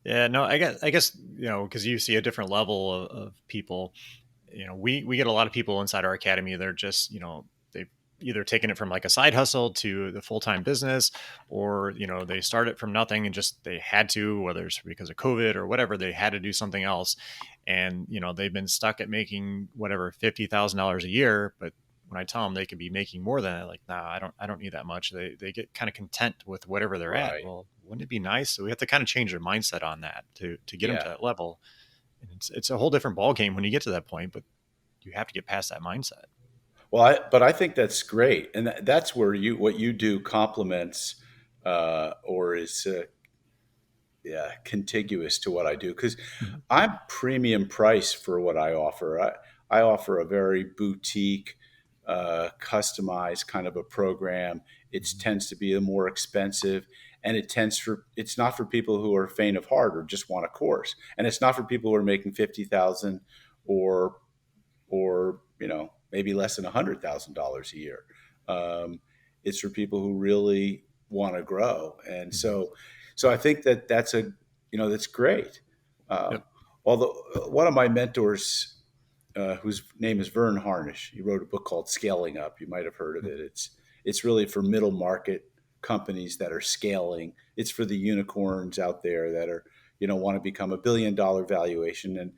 A: Yeah, no, I guess, because you see a different level of people. We get a lot of people inside our academy. They're just, they've either taken it from like a side hustle to the full-time business, or, they started from nothing and just, they had to, whether it's because of COVID or whatever, they had to do something else. And, they've been stuck at making whatever, $50,000 a year. But when I tell them they could be making more than that, like, nah, I don't need that much. They get kind of content with whatever they're at.
D: right.
A: Well, wouldn't it be nice? So we have to kind of change their mindset on that to get them to
D: Yeah.
A: that level. And it's a whole different ball game when you get to that point, but you have to get past that mindset.
D: Well, but I think that's great, and that's where what you do complements or is yeah, contiguous to what I do because
A: Mhm.
D: I'm premium price for what I offer. I offer a very boutique, customized kind of a program. It
A: Mhm.
D: tends to be a more expensive, and it's not for people who are faint of heart or just want a course, and it's not for people who are making 50,000 or maybe less than $100,000 a year. Um, it's for people who really want to grow, and
A: Mhm.
D: so I think that's great. Uh,
A: Yep.
D: although one of my mentors, whose name is Vern Harnish, he wrote a book called Scaling Up. You might have heard of
A: Mhm.
D: it. It's really for middle market companies that are scaling. It's for the unicorns out there that are want to become $1 billion valuation,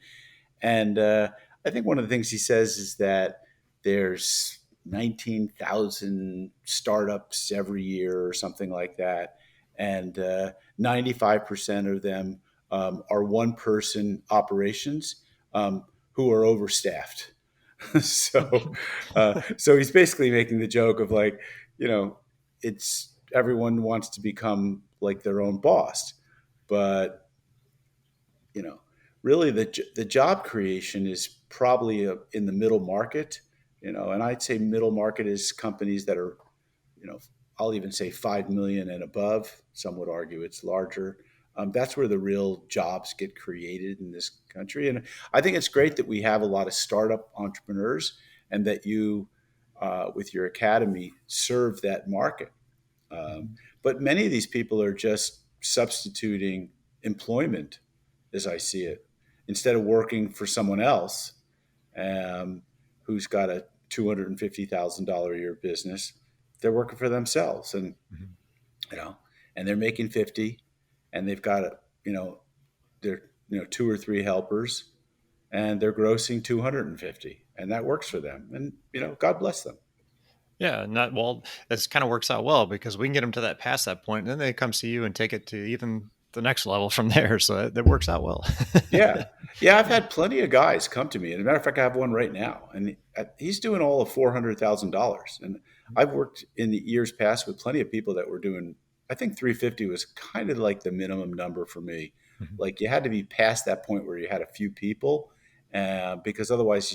D: and I think one of the things he says is that there's 19,000 startups every year or something like that. And 95% of them are one person operations who are overstaffed. So he's basically making the joke of like, you know, it's everyone wants to become like their own boss, but you know, really the job creation is probably in the middle market, and I'd say middle market is companies that are, you know, I'll even say 5 million and above. Some would argue it's larger. That's where the real jobs get created in this country. And I think it's great that we have a lot of startup entrepreneurs and that you, with your academy, serve that market. Um,
A: Mhm.
D: but many of these people are just substituting employment, as I see it, instead of working for someone else who's got a $250,000 a year business. They're working for themselves, and
A: Mhm.
D: you know, and they're making 50, and they've got they're two or three helpers, and they're grossing 250, and that works for them. And God bless them.
A: Yeah, and that well, that's kind of works out well because we can get them to that past that point, and then they come see you and take it to even the next level from there. So that works out well.
D: Yeah. Yeah, I've had plenty of guys come to me. As a matter of fact, I have one right now, and he's doing all of $400,000. And I've worked in the years past with plenty of people that were doing. I think 350 was kind of like the minimum number for me.
A: Mhm.
D: Like you had to be past that point where you had a few people, because otherwise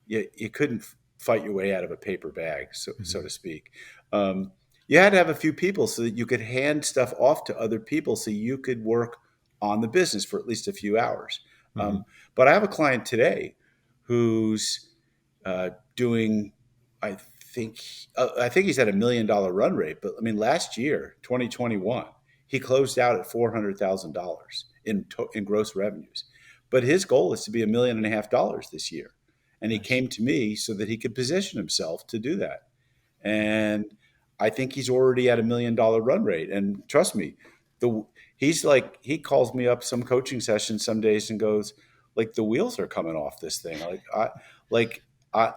D: you couldn't fight your way out of a paper bag, so
A: Mhm.
D: to speak. Um, you had to have a few people so that you could hand stuff off to other people, so you could work on the business for at least a few hours.
A: Mhm.
D: But I have a client today who's doing, I I think he's at $1 million run rate. But I mean, last year, 2021, he closed out at $400,000 in gross revenues. But his goal is to be $1.5 million this year, and he
A: Nice.
D: came to me so that he could position himself to do that. And I think he's already at $1 million run rate. And trust me, the he's like he calls me up some coaching session some days and goes, like, the wheels are coming off this thing. Like I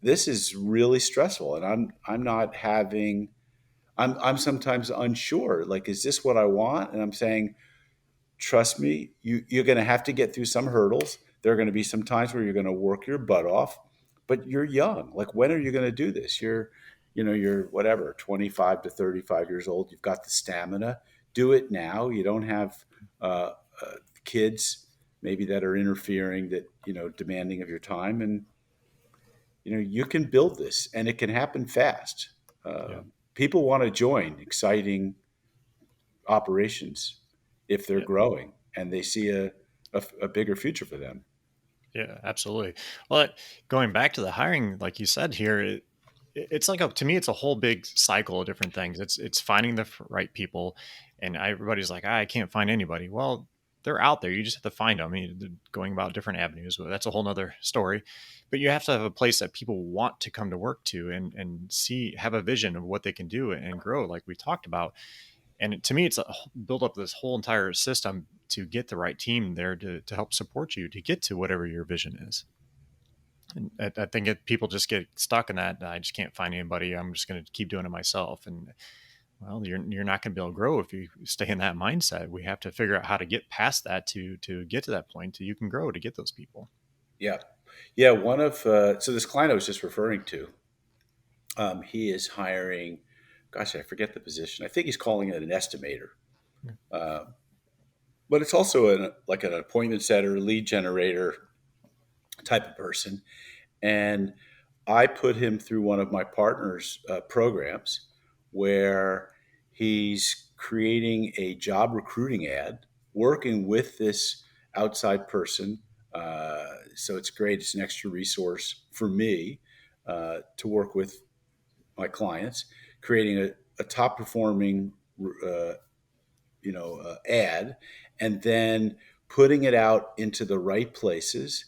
D: this is really stressful, and I'm not having I'm sometimes unsure. Like, is this what I want? And I'm saying, trust me, you're going to have to get through some hurdles. There are going to be some times where you're going to work your butt off, but you're young. Like, when are you going to do this? You're whatever, 25 to 35 years old. You've got the stamina. Do it now. You don't have uh, uh, kids maybe that are interfering, that, demanding of your time. And, you can build this, and it can happen fast.
A: Yeah.
D: People want to join exciting operations if they're
A: Yeah.
D: growing and they see a bigger future for them.
A: Yeah, absolutely. Well, going back to the hiring, like you said here, it's like to me, it's a whole big cycle of different things. It's finding the right people, and everybody's like, I can't find anybody. Well, they're out there. You just have to find them. I mean, they're going about different avenues. But that's a whole nother story. But you have to have a place that people want to come to work to, and have a vision of what they can do and grow, like we talked about. And to me, it's build up this whole entire system to get the right team there to help support you to get to whatever your vision is. And I think people just get stuck in that. I just can't find anybody. I'm just going to keep doing it myself. And well, you're not going to be able to grow if you stay in that mindset. We have to figure out how to get past that to get to that point so you can grow to get those people.
D: Yeah. Yeah. So this client I was just referring to, he is hiring, gosh, I forget the position. I think he's calling it an estimator. Uh, but it's also like an appointment setter, lead generator type of person. And I put him through one of my partners' programs where he's creating a job recruiting ad, working with this outside person. So it's great. It's an extra resource for me to work with my clients, creating a top performing uh, ad, and then putting it out into the right places,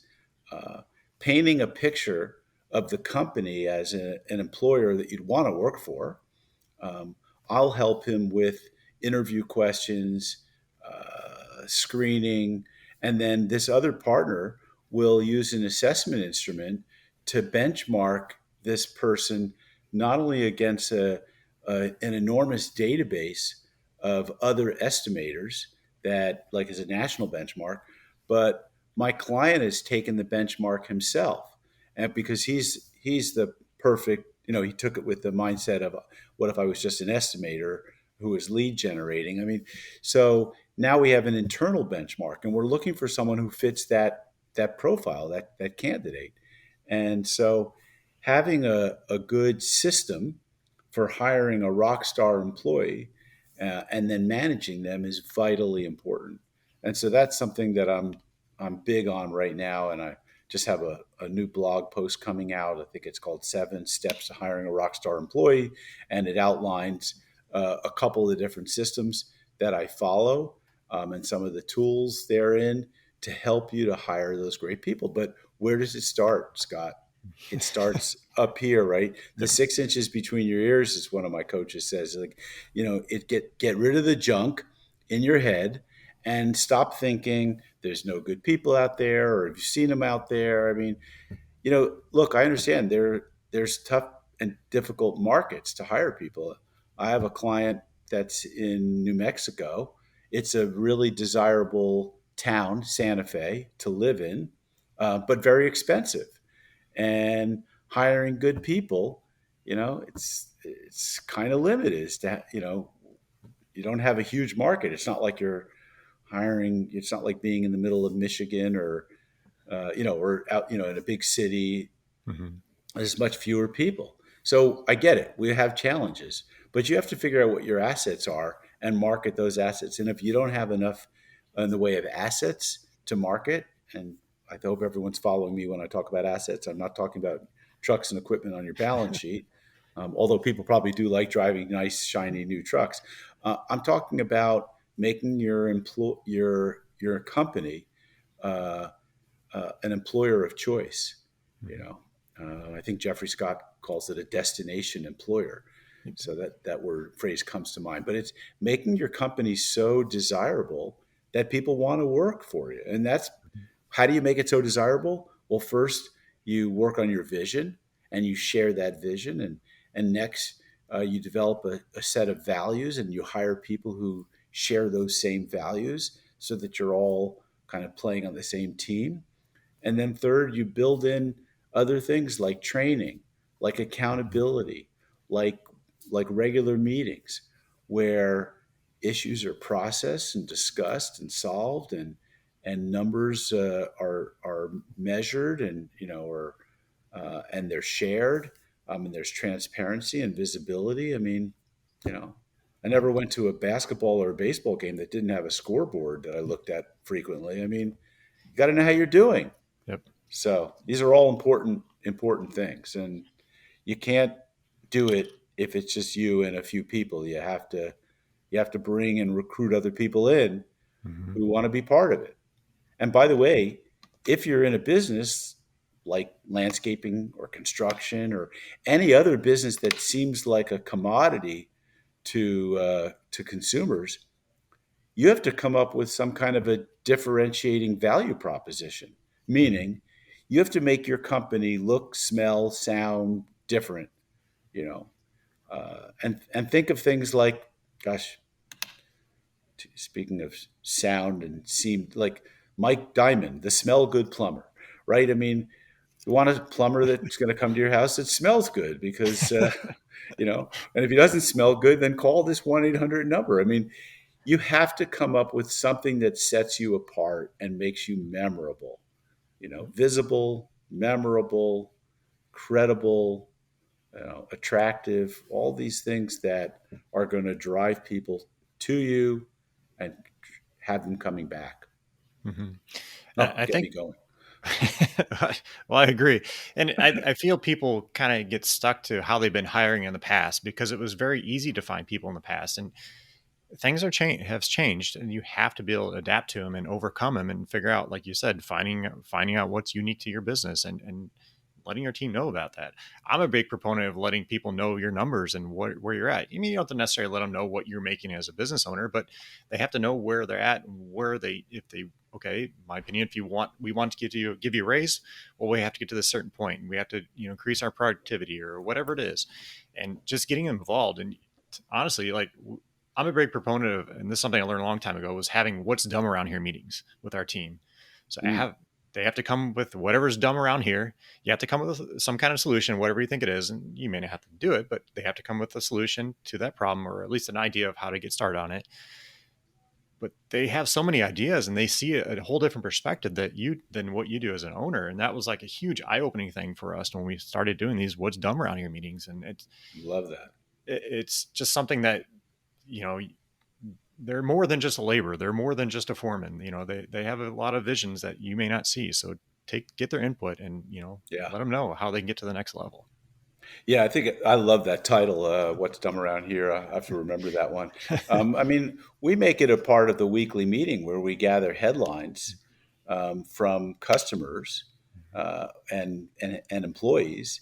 D: uh, painting a picture of the company as an employer that you'd want to work for. Um, I'll help him with interview questions, screening, and then this other partner will use an assessment instrument to benchmark this person not only against an enormous database of other estimators that, like, is a national benchmark, but my client has taken the benchmark himself, and because he's the perfect, he took it with the mindset of, what if I was just an estimator who is lead generating? I mean, so now we have an internal benchmark, and we're looking for someone who fits that profile, that candidate. And so having a good system for hiring a rock star employee, and then managing them, is vitally important. And so that's something that I'm big on right now. And I just have a new blog post coming out. I think it's called 7 Steps to Hiring a Rockstar Employee. And it outlines a couple of different systems that I follow, and some of the tools therein to help you to hire those great people. But where does it start, Scott? It starts up here, right? The
A: Yep.
D: 6 inches between your ears, is one of my coaches says. Like, get rid of the junk in your head and stop thinking there's no good people out there, or have you seen them out there? I mean, look, I understand there's tough and difficult markets to hire people. I have a client that's in New Mexico. It's a really desirable town, Santa Fe, to live in, but very expensive. And hiring good people, it's kind of limited. Is that you don't have a huge market. It's not like you're hiring. It's not like being in the middle of Michigan or or out in a big city.
A: Hmm.
D: There's much fewer people. So I get it. We have challenges, but you have to figure out what your assets are and market those assets. And if you don't have enough in the way of assets to market, and I hope everyone's following me when I talk about assets, I'm not talking about trucks and equipment on your balance sheet, although people probably do like driving nice, shiny new trucks. I'm talking about making your company uh, an employer of choice. You know, I think Jeffrey Scott calls it a destination employer. So that word phrase comes to mind. But it's making your company so desirable that people want to work for you. And that's how do you make it so desirable? Well, first you work on your vision and you share that vision, and next you develop a set of values and you hire people who share those same values so that you're all kind of playing on the same team. And then third, you build in other things like training, like accountability, like regular meetings where issues are processed and discussed and solved, and numbers are measured, and or and they're shared, and there's transparency and visibility. I mean, you know, I never went to a basketball or a baseball game that didn't have a scoreboard that I looked at frequently. I mean, you got to know how you're doing.
A: Yep.
D: So these are all important things, and you can't do it if it's just you and a few people. You have to bring and recruit other people in
A: Hmm.
D: who want to be part of it. And by the way, if you're in a business like landscaping or construction or any other business that seems like a commodity to consumers, you have to come up with some kind of a differentiating value proposition, meaning you have to make your company look, smell, sound different, you know, and think of things like, gosh, speaking of sound and seem like Mike Diamond, the smell good plumber, right? I mean, you want a plumber that's going to come to your house that smells good because, and if he doesn't smell good, then call this 1-800 number. I mean, you have to come up with something that sets you apart and makes you memorable, visible, memorable, credible, attractive, all these things that are going to drive people to you and have them coming back.
A: Hmm.
D: Oh,
A: I
D: get
A: think
D: me going.
A: well, I agree. And I feel people kind of get stuck to how they've been hiring in the past because it was very easy to find people in the past. And things have changed, and you have to be able to adapt to them and overcome them and figure out, like you said, finding out what's unique to your business and letting your team know about that. I'm a big proponent of letting people know your numbers and where you're at. I mean, you don't have to necessarily let them know what you're making as a business owner, but they have to know where they're at and if they, okay, my opinion, if we want to give you a raise, well, we have to get to this certain point and we have to, increase our productivity or whatever it is, and just getting involved. And honestly, like, I'm a big proponent of, and this is something I learned a long time ago, was having what's dumb around here meetings with our team. So
D: Mm.
A: they have to come with whatever's dumb around here. You have to come with some kind of solution, whatever you think it is. And you may not have to do it, but they have to come with a solution to that problem, or at least an idea of how to get started on it. But they have so many ideas and they see a whole different perspective than what you do as an owner. And that was like a huge eye-opening thing for us when we started doing these what's dumb around here meetings. And
D: Love that.
A: it's just something that, you know, they're more than just a laborer. They're more than just a foreman. They have a lot of visions that you may not see. So get their input and,
D: Yeah.
A: let them know how they can get to the next level.
D: Yeah, I think I love that title. What's dumb around here? I have to remember that one. I mean, we make it a part of the weekly meeting where we gather headlines from customers and employees,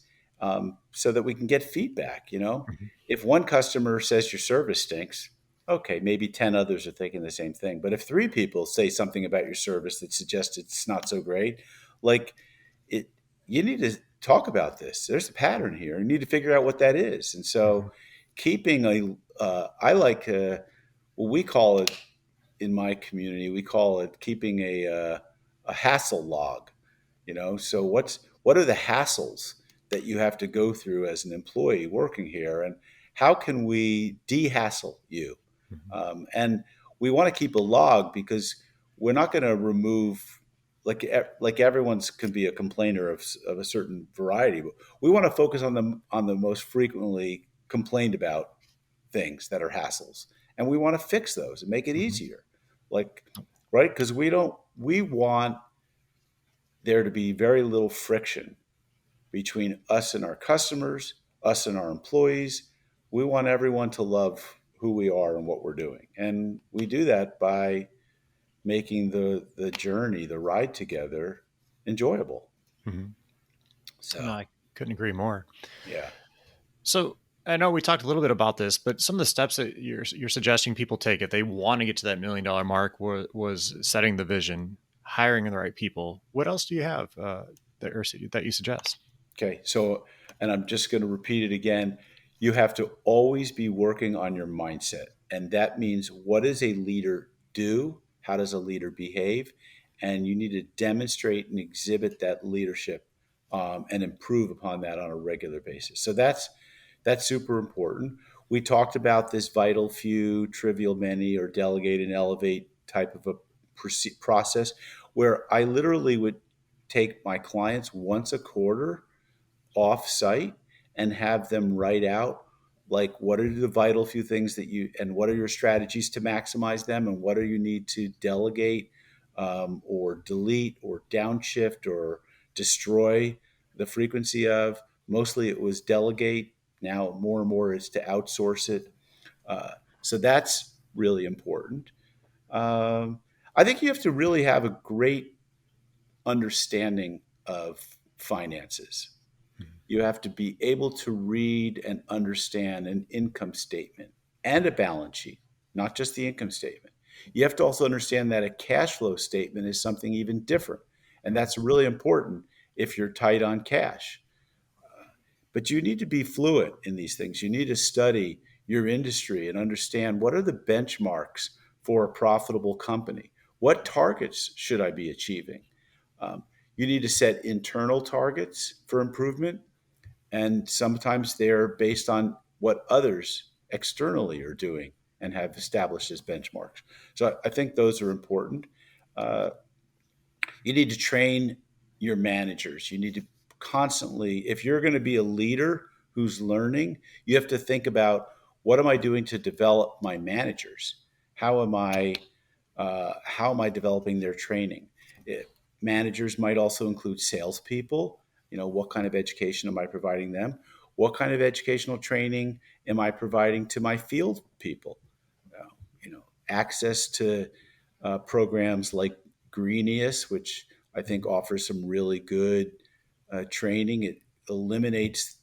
D: so that we can get feedback.
A: Mhm.
D: If one customer says your service stinks, okay, maybe 10 others are thinking the same thing. But if 3 people say something about your service that suggests it's not so great, like it, you need to talk about this. There's a pattern here. You need to figure out what that is. And
A: Mhm.
D: so, keeping I like what we call it in my community, we call it keeping a hassle log. So what are the hassles that you have to go through as an employee working here, and how can we de-hassle you?
A: Mhm.
D: And we want to keep a log because we're not going to remove like everyone's can be a complainer of a certain variety, but we want to focus on the most frequently complained about things that are hassles, and we want to fix those and make it
A: Mhm.
D: easier. Like, right? Because we want there to be very little friction between us and our customers, us and our employees. We want everyone to love who we are and what we're doing. And we do that by making the journey, the ride together enjoyable.
A: Mhm. No,
D: So,
A: I couldn't agree more.
D: yeah.
A: So I know we talked a little bit about this, but some of the steps that you're suggesting people take if they want to get to that $1 million mark was setting the vision, hiring the right people. What else do you have that you suggest?
D: Okay. So, and I'm just going to repeat it again. You have to always be working on your mindset. And that means, what does a leader do? How does a leader behave? And you need to demonstrate and exhibit that leadership, and improve upon that on a regular basis. So that's super important. We talked about this vital few, trivial many, or delegate and elevate type of a process, where I literally would take my clients once a quarter off site and have them write out, like, what are the vital few things that you, and what are your strategies to maximize them, and what do you need to delegate, or delete or downshift or destroy the frequency of. Mostly it was delegate. Now more and more is to outsource it. uh, so that's really important. um, I think you have to really have a great understanding of finances. You have to be able to read and understand an income statement and a balance sheet, not just the income statement. You have to also understand that a cash flow statement is something even different. And that's really important if you're tight on cash. But you need to be fluent in these things. You need to study your industry and understand, what are the benchmarks for a profitable company? What targets should I be achieving? Um, you need to set internal targets for improvement, and sometimes they're based on what others externally are doing and have established as benchmarks. So I think those are important. Uh, you need to train your managers. You need to constantly, if you're going to be a leader who's learning, you have to think about, what am I doing to develop my managers? How am I developing their training? Managers might also include salespeople. What kind of education am I providing them? What kind of educational training am I providing to my field people? Access to programs like Greenius, which I think offers some really good training. It eliminates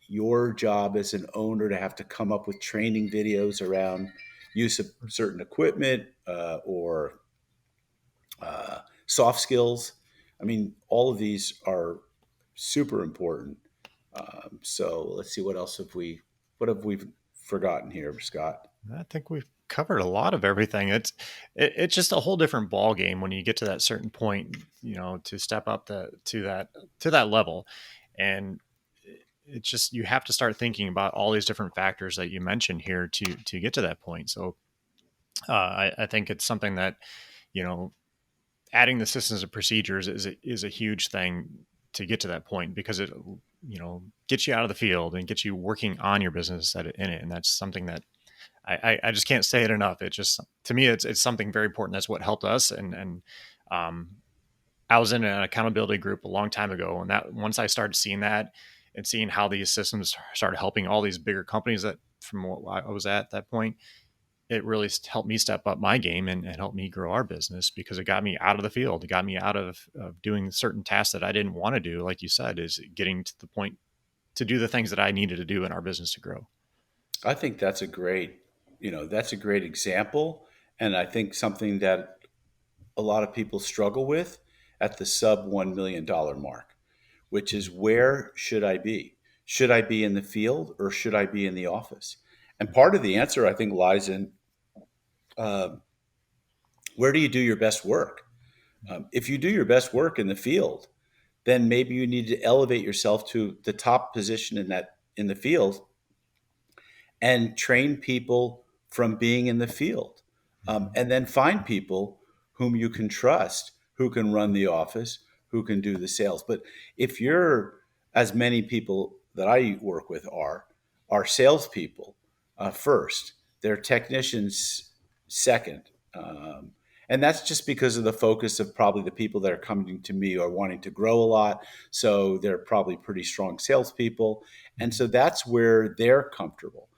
D: your job as an owner to have to come up with training videos around use of certain equipment, or soft skills. I mean, all of these are super important. So let's see, what have we forgotten here, Scott?
A: I think we've covered a lot of everything. It's just a whole different ball game when you get to that certain point, to step up to that level, and it's just you have to start thinking about all these different factors that you mentioned here to get to that point. So I think it's something that you know adding the systems and procedures is a huge thing to get to that point, because it gets you out of the field and gets you working on your business in it, and that's something that I just can't say it enough. It just, to me, it's something very important. That's what helped us. And um, I was in an accountability group a long time ago, and that once I started seeing that and seeing how these systems started helping all these bigger companies that from what I was at that point, it really helped me step up my game and helped me grow our business, because it got me out of the field. It got me out of doing certain tasks that I didn't want to do. Like you said, is getting to the point to do the things that I needed to do in our business to grow.
D: I think that's a great example, and I think something that a lot of people struggle with at the sub $1 million mark, which is, where should I be? Should I be in the field or should I be in the office? And part of the answer, I think, lies in Where do you do your best work? If you do your best work in the field, then maybe you need to elevate yourself to the top position in the field and train people from being in the field. And then find people whom you can trust, who can run the office, who can do the sales. But if you're, as many people that I work with are salespeople first, they're technicians second. And that's just because of the focus of probably the people that are coming to me are wanting to grow a lot. So they're probably pretty strong salespeople. And so that's where they're comfortable.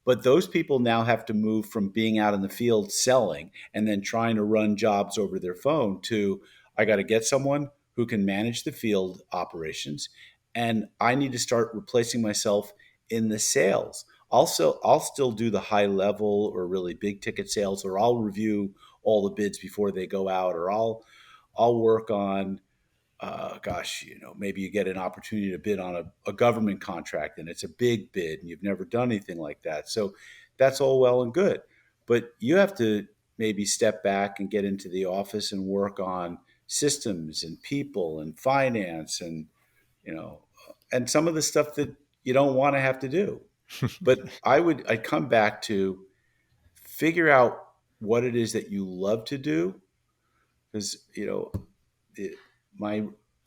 D: But those people now have to move from being out in the field selling and then trying to run jobs over their phone to, I got to get someone who can manage the field operations. And I need to start replacing myself in the sales. Also, I'll still do the high level or really big ticket sales, or I'll review all the bids before they go out, or I'll work on maybe you get an opportunity to bid on a government contract and it's a big bid and you've never done anything like that. So that's all well and good. But you have to maybe step back and get into the office and work on systems and people and finance and, and some of the stuff that you don't want to have to do. But I'd come back to figure out what it is that you love to do. Because, it, my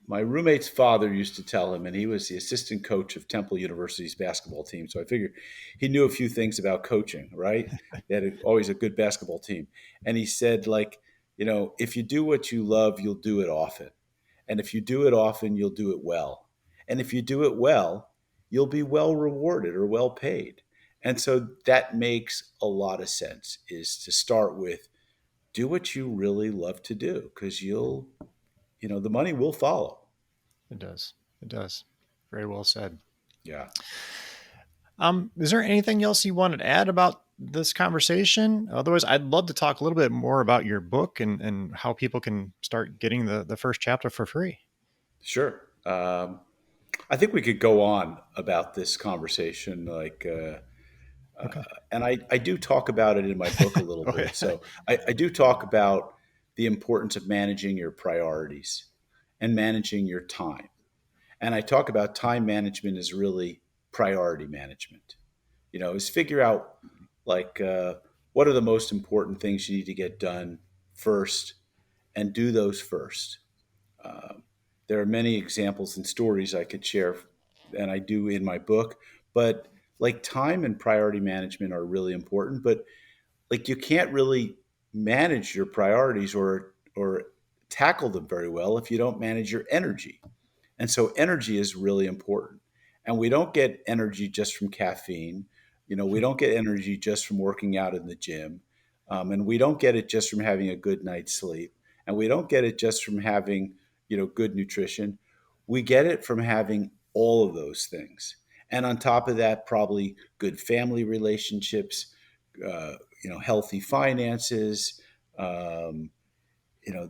D: my roommate's father used to tell him, and he was the assistant coach of Temple University's basketball team. So I figured he knew a few things about coaching, right? They had always a good basketball team. And he said, like, if you do what you love, you'll do it often. And if you do it often, you'll do it well. And if you do it well, you'll be well rewarded or well paid. And so that makes a lot of sense, is to start with do what you really love to do, because the money will follow.
A: It does. It does. Very well said.
D: Yeah.
A: Is there anything else you wanted to add about this conversation? Otherwise, I'd love to talk a little bit more about your book and how people can start getting the first chapter for free.
D: Sure. I think we could go on about this conversation,
A: Okay.
D: and I do talk about it in my book a little
A: Oh, yeah.
D: bit. So I do talk about the importance of managing your priorities and managing your time. And I talk about time management as really priority management. Is figure out what are the most important things you need to get done first, and do those first. Um, there are many examples and stories I could share, and I do in my book. But like time and priority management are really important. But like you can't really manage your priorities or tackle them very well if you don't manage your energy. And so energy is really important. And we don't get energy just from caffeine. We don't get energy just from working out in the gym. And we don't get it just from having a good night's sleep. And we don't get it just from having, good nutrition. We get it from having all of those things. And on top of that, probably good family relationships, healthy finances. Um,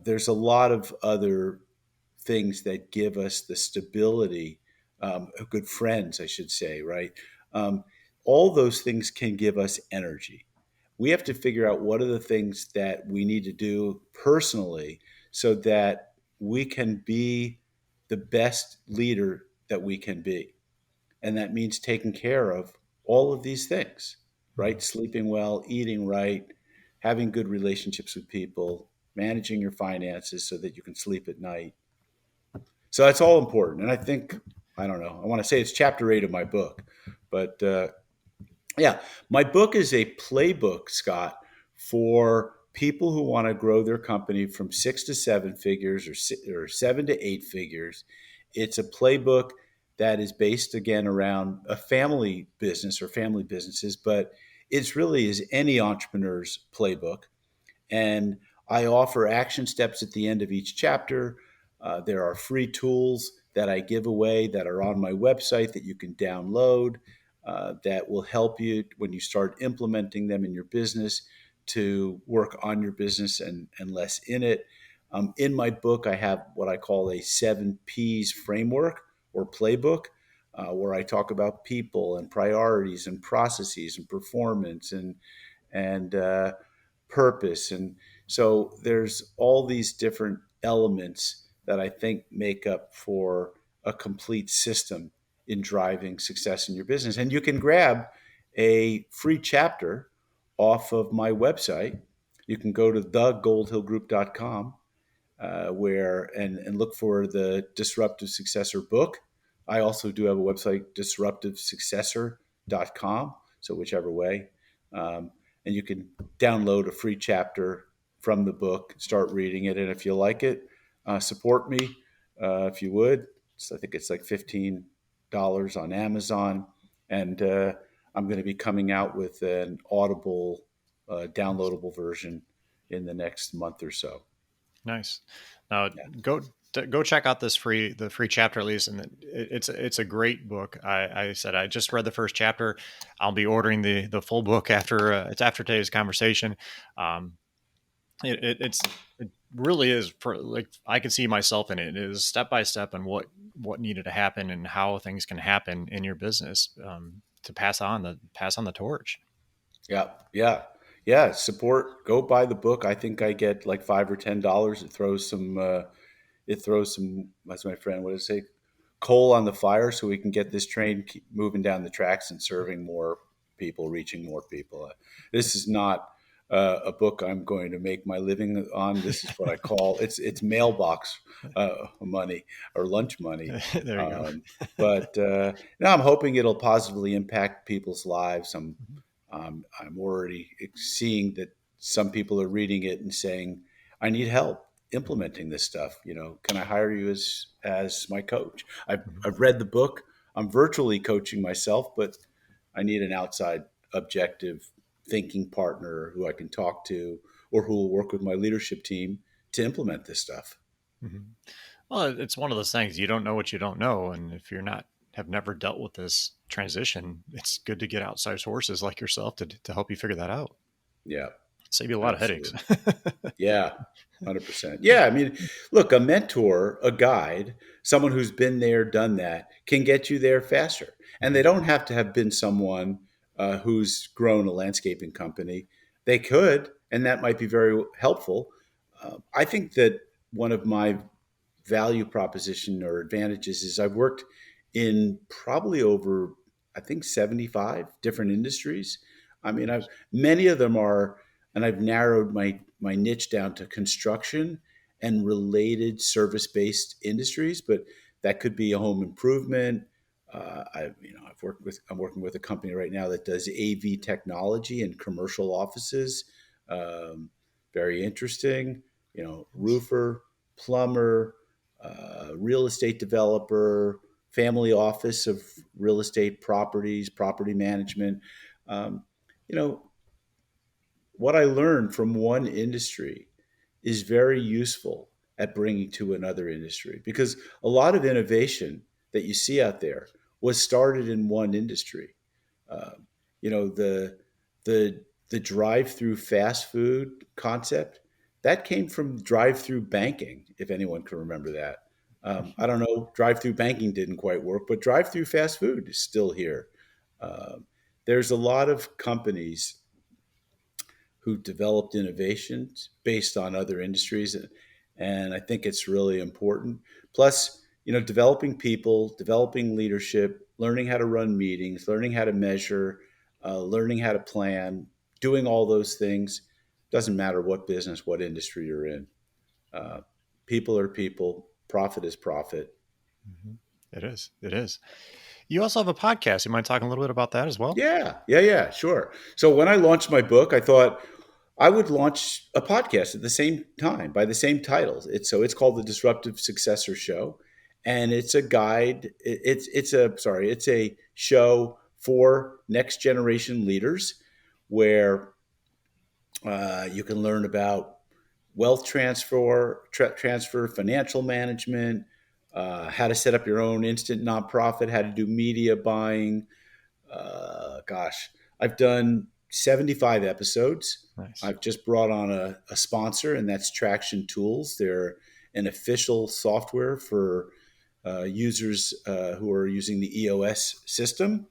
D: there's a lot of other things that give us the stability, good friends, I should say, right? Um, all those things can give us energy. We have to figure out what are the things that we need to do personally so that we can be the best leader that we can be. And that means taking care of all of these things, right? Sleeping well, eating right, having good relationships with people, managing your finances so that you can sleep at night. So that's all important. And I think, I don't know, I want to say it's chapter 8 of my book. But yeah, my book is a playbook, Scott, for people who want to grow their company from 6 to 7 figures or 7 to 8 figures. It's a playbook that is based again around a family business or family businesses, but it's really is any entrepreneur's playbook. And I offer action steps at the end of each chapter. There are free tools that I give away that are on my website that you can download, that will help you when you start implementing them in your business to work on your business and less in it. In my book, I have what I call a 7 Ps framework or playbook, where I talk about people and priorities and processes and performance and purpose and So there's all these different elements that I think make up for a complete system in driving success in your business. And you can grab a free chapter off of my website. You can go to thegoldhillgroup.com and look for the Disruptive Successor book. I also do have a website, disruptivesuccessor.com. So whichever way. And you can download a free chapter from the book, start reading it. And if you like it, support me if you would. So I think it's like $15 on Amazon. And I'm going to be coming out with an Audible downloadable version in the next month or so.
A: Nice. Now
D: Yeah.
A: go check out the free chapter at least, and it's a great book. I said I just read the first chapter. I'll be ordering the full book after it's after today's conversation. Um, it really is like I can see myself in it. It is step by step and what needed to happen and how things can happen in your business to pass on the torch.
D: Yeah, yeah, yeah. Support. Go buy the book. I think I get like $5 or $10. It throws some. It throws some. That's my friend. What does it say? Coal on the fire, so we can get this train keep moving down the tracks and serving more people, reaching more people. This is not a book I'm going to make my living on. This is what I call it's mailbox money or lunch money.
A: There you go.
D: But no, I'm hoping it'll positively impact people's lives. I'm already seeing that some people are reading it and saying, "I need help implementing this stuff. Can I hire you as my coach?" I've read the book. I'm virtually coaching myself, but I need an outside, objective thinking partner who I can talk to, or who will work with my leadership team to implement this stuff.
A: Mhm. Well, it's one of those things you don't know what you don't know, and if you're not have never dealt with this transition, it's good to get outside sources like yourself to help you figure that out.
D: Yeah,
A: Save you a lot of headaches.
D: absolutely. Yeah, 100%. Yeah, I mean, look, a mentor, a guide, someone who's been there, done that, can get you there faster. And they don't have to have been someone who's grown a landscaping company. They could, and that might be very helpful. I think that one of my value proposition or advantages is I've worked in probably over, I think, 75 different industries. I mean, many of them are, and I've narrowed my niche down to construction and related service-based industries, but that could be a home improvement. I'm working with a company right now that does AV technology in commercial offices. Um, Very interesting. Roofer, plumber, real estate developer, family office of real estate properties, property management. Um, you know, what I learned from one industry is very useful at bringing to another industry, because a lot of innovation that you see out there was started in one industry. Uh, you know, the the drive-through fast food concept that came from drive-through banking, if anyone can remember that. I don't know, drive-through banking didn't quite work, but drive-through fast food is still here. Um, there's a lot of companies who developed innovations based on other industries, and I think it's really important. Plus, developing people, developing leadership, learning how to run meetings, learning how to measure, learning how to plan, doing all those things. Doesn't matter what business, what industry you're in. Uh, People are people. Profit is profit.
A: Mhm. It is. It is. You also have a podcast. You mind talking a little bit about that as well?
D: Yeah, yeah, yeah, sure. So when I launched my book, I thought I would launch a podcast at the same time by the same titles. It's called the Disruptive Successor Show, and it's a guide. It's a show for next generation leaders, where you can learn about wealth transfer, financial management, how to set up your own instant nonprofit, how to do media buying. Gosh, I've done 75 episodes.
A: Nice.
D: I've just brought on a sponsor, and that's Traction Tools. They're an official software for users who are using the EOS system.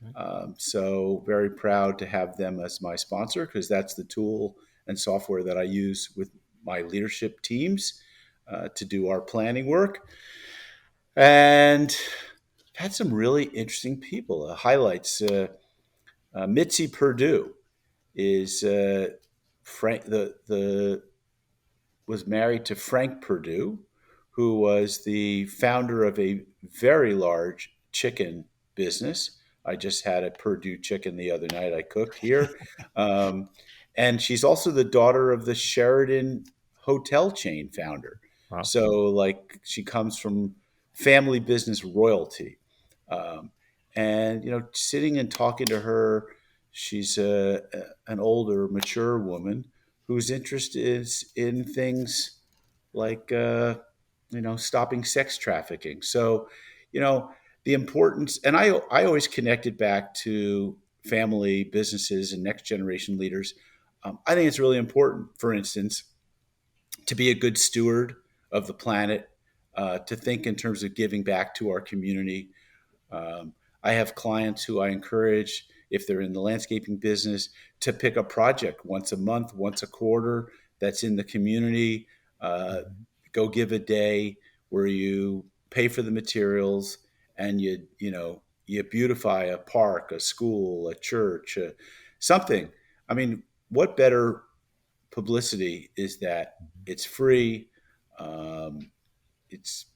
A: Okay.
D: So very proud to have them as my sponsor, because that's the tool and software that I use with my leadership teams to do our planning work. And had some really interesting people. Highlights: Mitzi Perdue is Frank. The was married to Frank Perdue, who was the founder of a very large chicken business. I just had a Perdue chicken the other night. I cooked here, um, and she's also the daughter of the Sheraton hotel chain founder.
A: Wow.
D: So, like, she comes from family business royalty. Um, and sitting and talking to her, she's an older, mature woman whose interest is in things like stopping sex trafficking. So, you know, the importance, and I always connect it back to family businesses and next generation leaders. I think it's really important, for instance, to be a good steward of the planet, to think in terms of giving back to our community. I have clients who I encourage, if they're in the landscaping business, to pick a project once a month, once a quarter that's in the community.
A: Mhm.
D: Go give a day where you pay for the materials and you beautify a park, a school, a church, something. I mean, what better publicity is that? It's free. Um, it's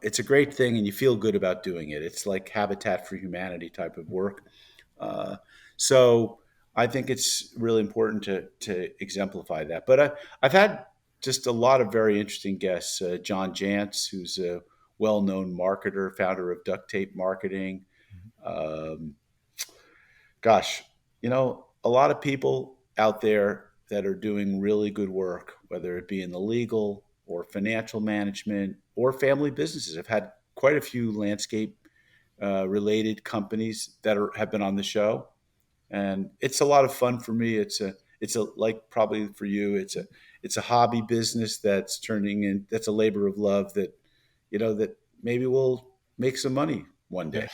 D: it's a great thing, and you feel good about doing it. It's like Habitat for Humanity type of work. Uh, so I think it's really important to exemplify that. But I've had just a lot of very interesting guests. John Jantz, who's a well-known marketer, founder of Duct Tape Marketing. Um, Gosh, a lot of people out there that are doing really good work, whether it be in the legal or financial management or family businesses. I've had quite a few landscape related companies that have been on the show, and it's a lot of fun for me. It's a like probably for you. It's a hobby business that's a labor of love that that maybe will make some money one
A: Yeah.
D: day.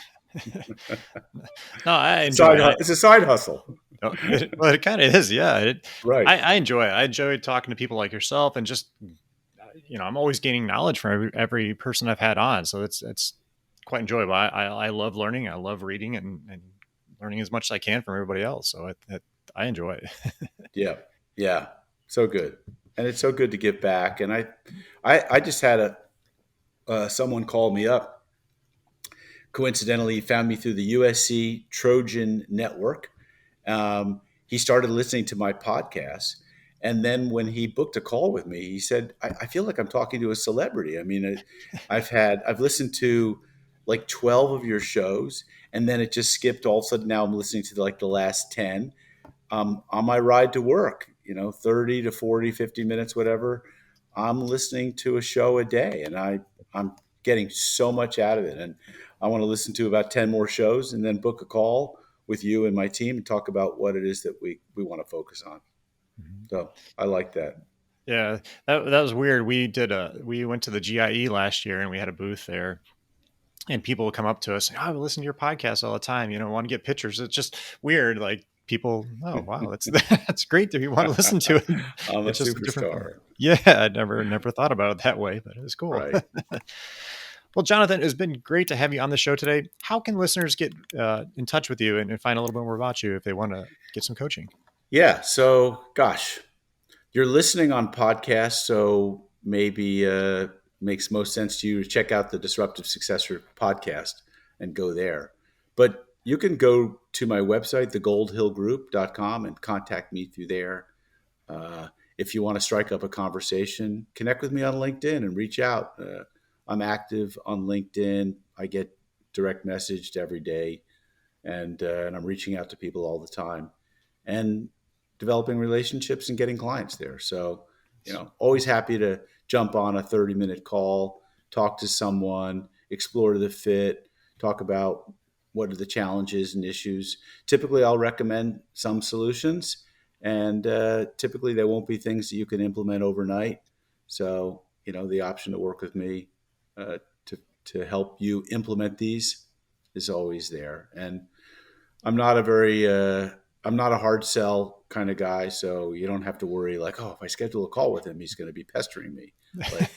A: No, I enjoy it.
D: It's a side hustle.
A: Well, it kind of is. Yeah.
D: Right.
A: I enjoy it. I enjoy talking to people like yourself and just, I'm always gaining knowledge from every person I've had on. So it's quite enjoyable. I love learning. I love reading and learning as much as I can from everybody else. So I enjoy it.
D: Yeah. Yeah. So good. And it's so good to give back. And I just had someone call me up. Coincidentally, he found me through the USC Trojan Network. He started listening to my podcast. And then when he booked a call with me, he said, I feel like I'm talking to a celebrity. I mean, I've listened to like 12 of your shows, and then it just skipped. All of a sudden now I'm listening to like the last 10 on my ride to work, 30 to 40, 50 minutes, whatever. I'm listening to a show a day, and I'm getting so much out of it. And I want to listen to about 10 more shows and then book a call with you and my team and talk about what it is that we want to focus on.
A: Mhm.
D: So I like that.
A: Yeah, that was weird. We went to the GIE last year and we had a booth there, and people would come up to us and, I listen to your podcast all the time. Want to get pictures. It's just weird. Like people, oh wow, that's that's great that you want to listen to it.
D: I'm a
A: It's just a different.
D: superstar.
A: Yeah, I never thought about it that way, but it was cool.
D: Right.
A: Well, Jonathan, it's been great to have you on the show today. How can listeners get in touch with you and find a little bit more about you if they want to get some coaching?
D: Yeah. So, gosh, you're listening on podcasts, so maybe makes most sense to you to check out the Disruptive Successor podcast and go there. But you can go to my website, thegoldhillgroup.com, and contact me through there. Uh, if you want to strike up a conversation, connect with me on LinkedIn and reach out. I'm active on LinkedIn. I get direct messaged every day, and I'm reaching out to people all the time. And developing relationships and getting clients there. So, always happy to jump on a 30-minute call, talk to someone, explore the fit, talk about what are the challenges and issues. Typically, I'll recommend some solutions, and typically they won't be things that you can implement overnight. So, the option to work with me uh, to help you implement these is always there. And I'm not a very I'm not a hard sell kind of guy, so you don't have to worry like, oh, if I schedule a call with him, he's going to be pestering me. Like,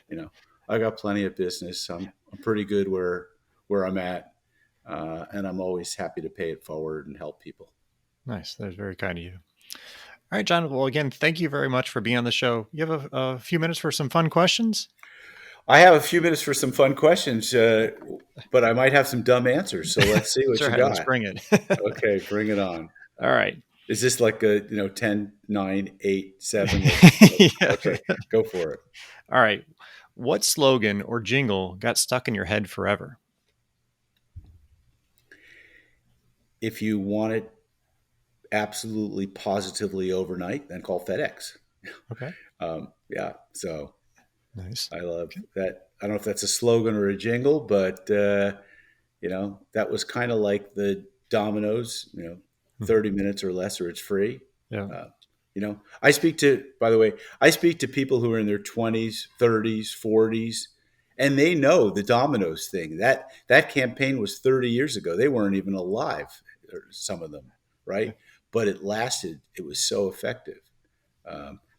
D: you know, I got plenty of business. I'm pretty good where I'm at, and I'm always happy to pay it forward and help people.
A: Nice. That's very kind of you. All right, John. Well, again, thank you very much for being on the show. You have a few minutes for some fun questions?
D: I have a few minutes for some fun questions, but I might have some dumb answers. So let's see what
A: Sure.
D: you
A: Let's
D: got.
A: bring it.
D: Okay, bring it on.
A: All right.
D: Is this like a 10, 9, 8, 7?
A: Yeah.
D: Okay, go for it.
A: All right. What slogan or jingle got stuck in your head forever?
D: If you want it absolutely positively overnight, then call FedEx.
A: Okay.
D: Yeah, so
A: Nice.
D: I love that. I don't know if that's a slogan or a jingle, but that was kind of like the Domino's, 30 minutes or less or it's free.
A: Yeah.
D: Uh, by the way, I speak to people who are in their 20s, 30s, 40s, and they know the Domino's thing. That campaign was 30 years ago. They weren't even alive, or some of them,
A: Yeah.
D: right? But it lasted. It was so effective.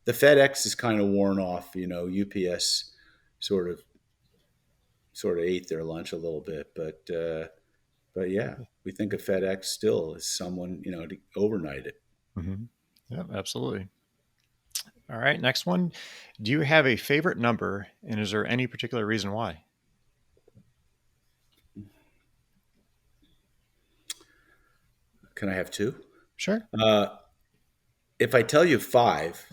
D: The FedEx is kind of worn off. UPS sort of ate their lunch a little bit, but yeah, we think of FedEx still as someone to overnight it.
A: Mm-hmm. Yeah, absolutely. All right. Next one. Do you have a favorite number, and is there any particular reason why?
D: Can I have two?
A: Sure.
D: If I tell you five,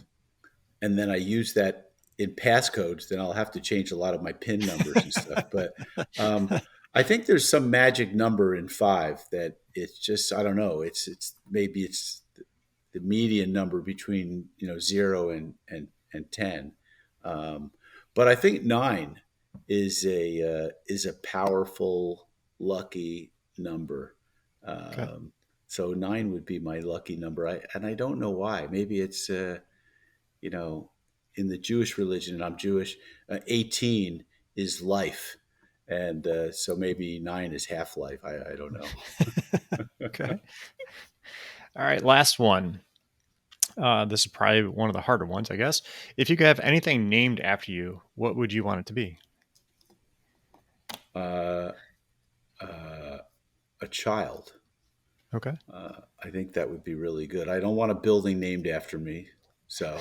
D: and then I use that in passcodes, then I'll have to change a lot of my PIN numbers and stuff. But I think there's some magic number in five that it's just, I don't know. Maybe it's the median number between 0 and 10. But I think nine is a powerful, lucky number.
A: Okay.
D: So nine would be my lucky number. I don't know why. Maybe it's you know, in the Jewish religion, and I'm Jewish, 18 is life. And so maybe nine is half life. I don't know.
A: Okay. All right. Last one. This is probably one of the harder ones, I guess. If you could have anything named after you, what would you want it to be?
D: uh, uh, a child.
A: Okay.
D: I think that would be really good. I don't want a building named after me. So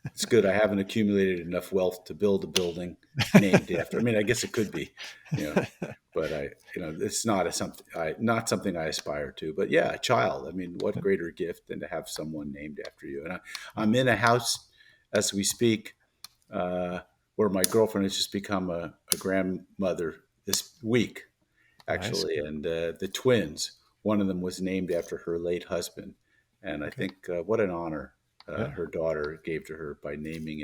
D: it's good. I haven't accumulated enough wealth to build a building named after. I mean, I guess it could be, you know, but it's not something I aspire to. But yeah, a child. I mean, what greater gift than to have someone named after you? And I'm in a house as we speak, where my girlfriend has just become a grandmother this week,
A: Nice.
D: actually, and the twins. One of them was named after her late husband, and I
A: Okay.
D: think what an honor
A: Yeah.
D: her daughter gave to her by naming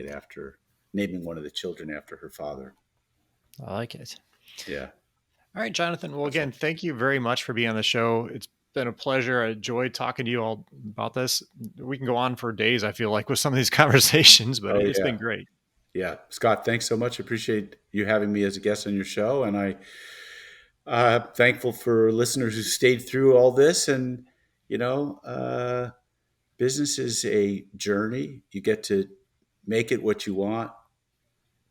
D: one of the children after her father.
A: I like it.
D: Yeah.
A: All right, Jonathan. Well,
D: Awesome.
A: again, thank you very much for being on the show. It's been a pleasure. I enjoyed talking to you all about this. We can go on for days, I feel like, with some of these conversations, but
D: Oh
A: it's
D: yeah.
A: been great.
D: Yeah. Scott, thanks so much. Appreciate you having me as a guest on your show, and thankful for listeners who stayed through all this. And you know, business is a journey. You get to make it what you want.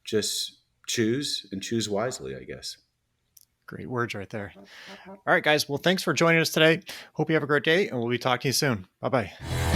D: Just choose wisely, I guess.
A: Great words right there. All right, guys. Well, thanks for joining us today. Hope you have a great day, and we'll be talking to you soon. Bye bye.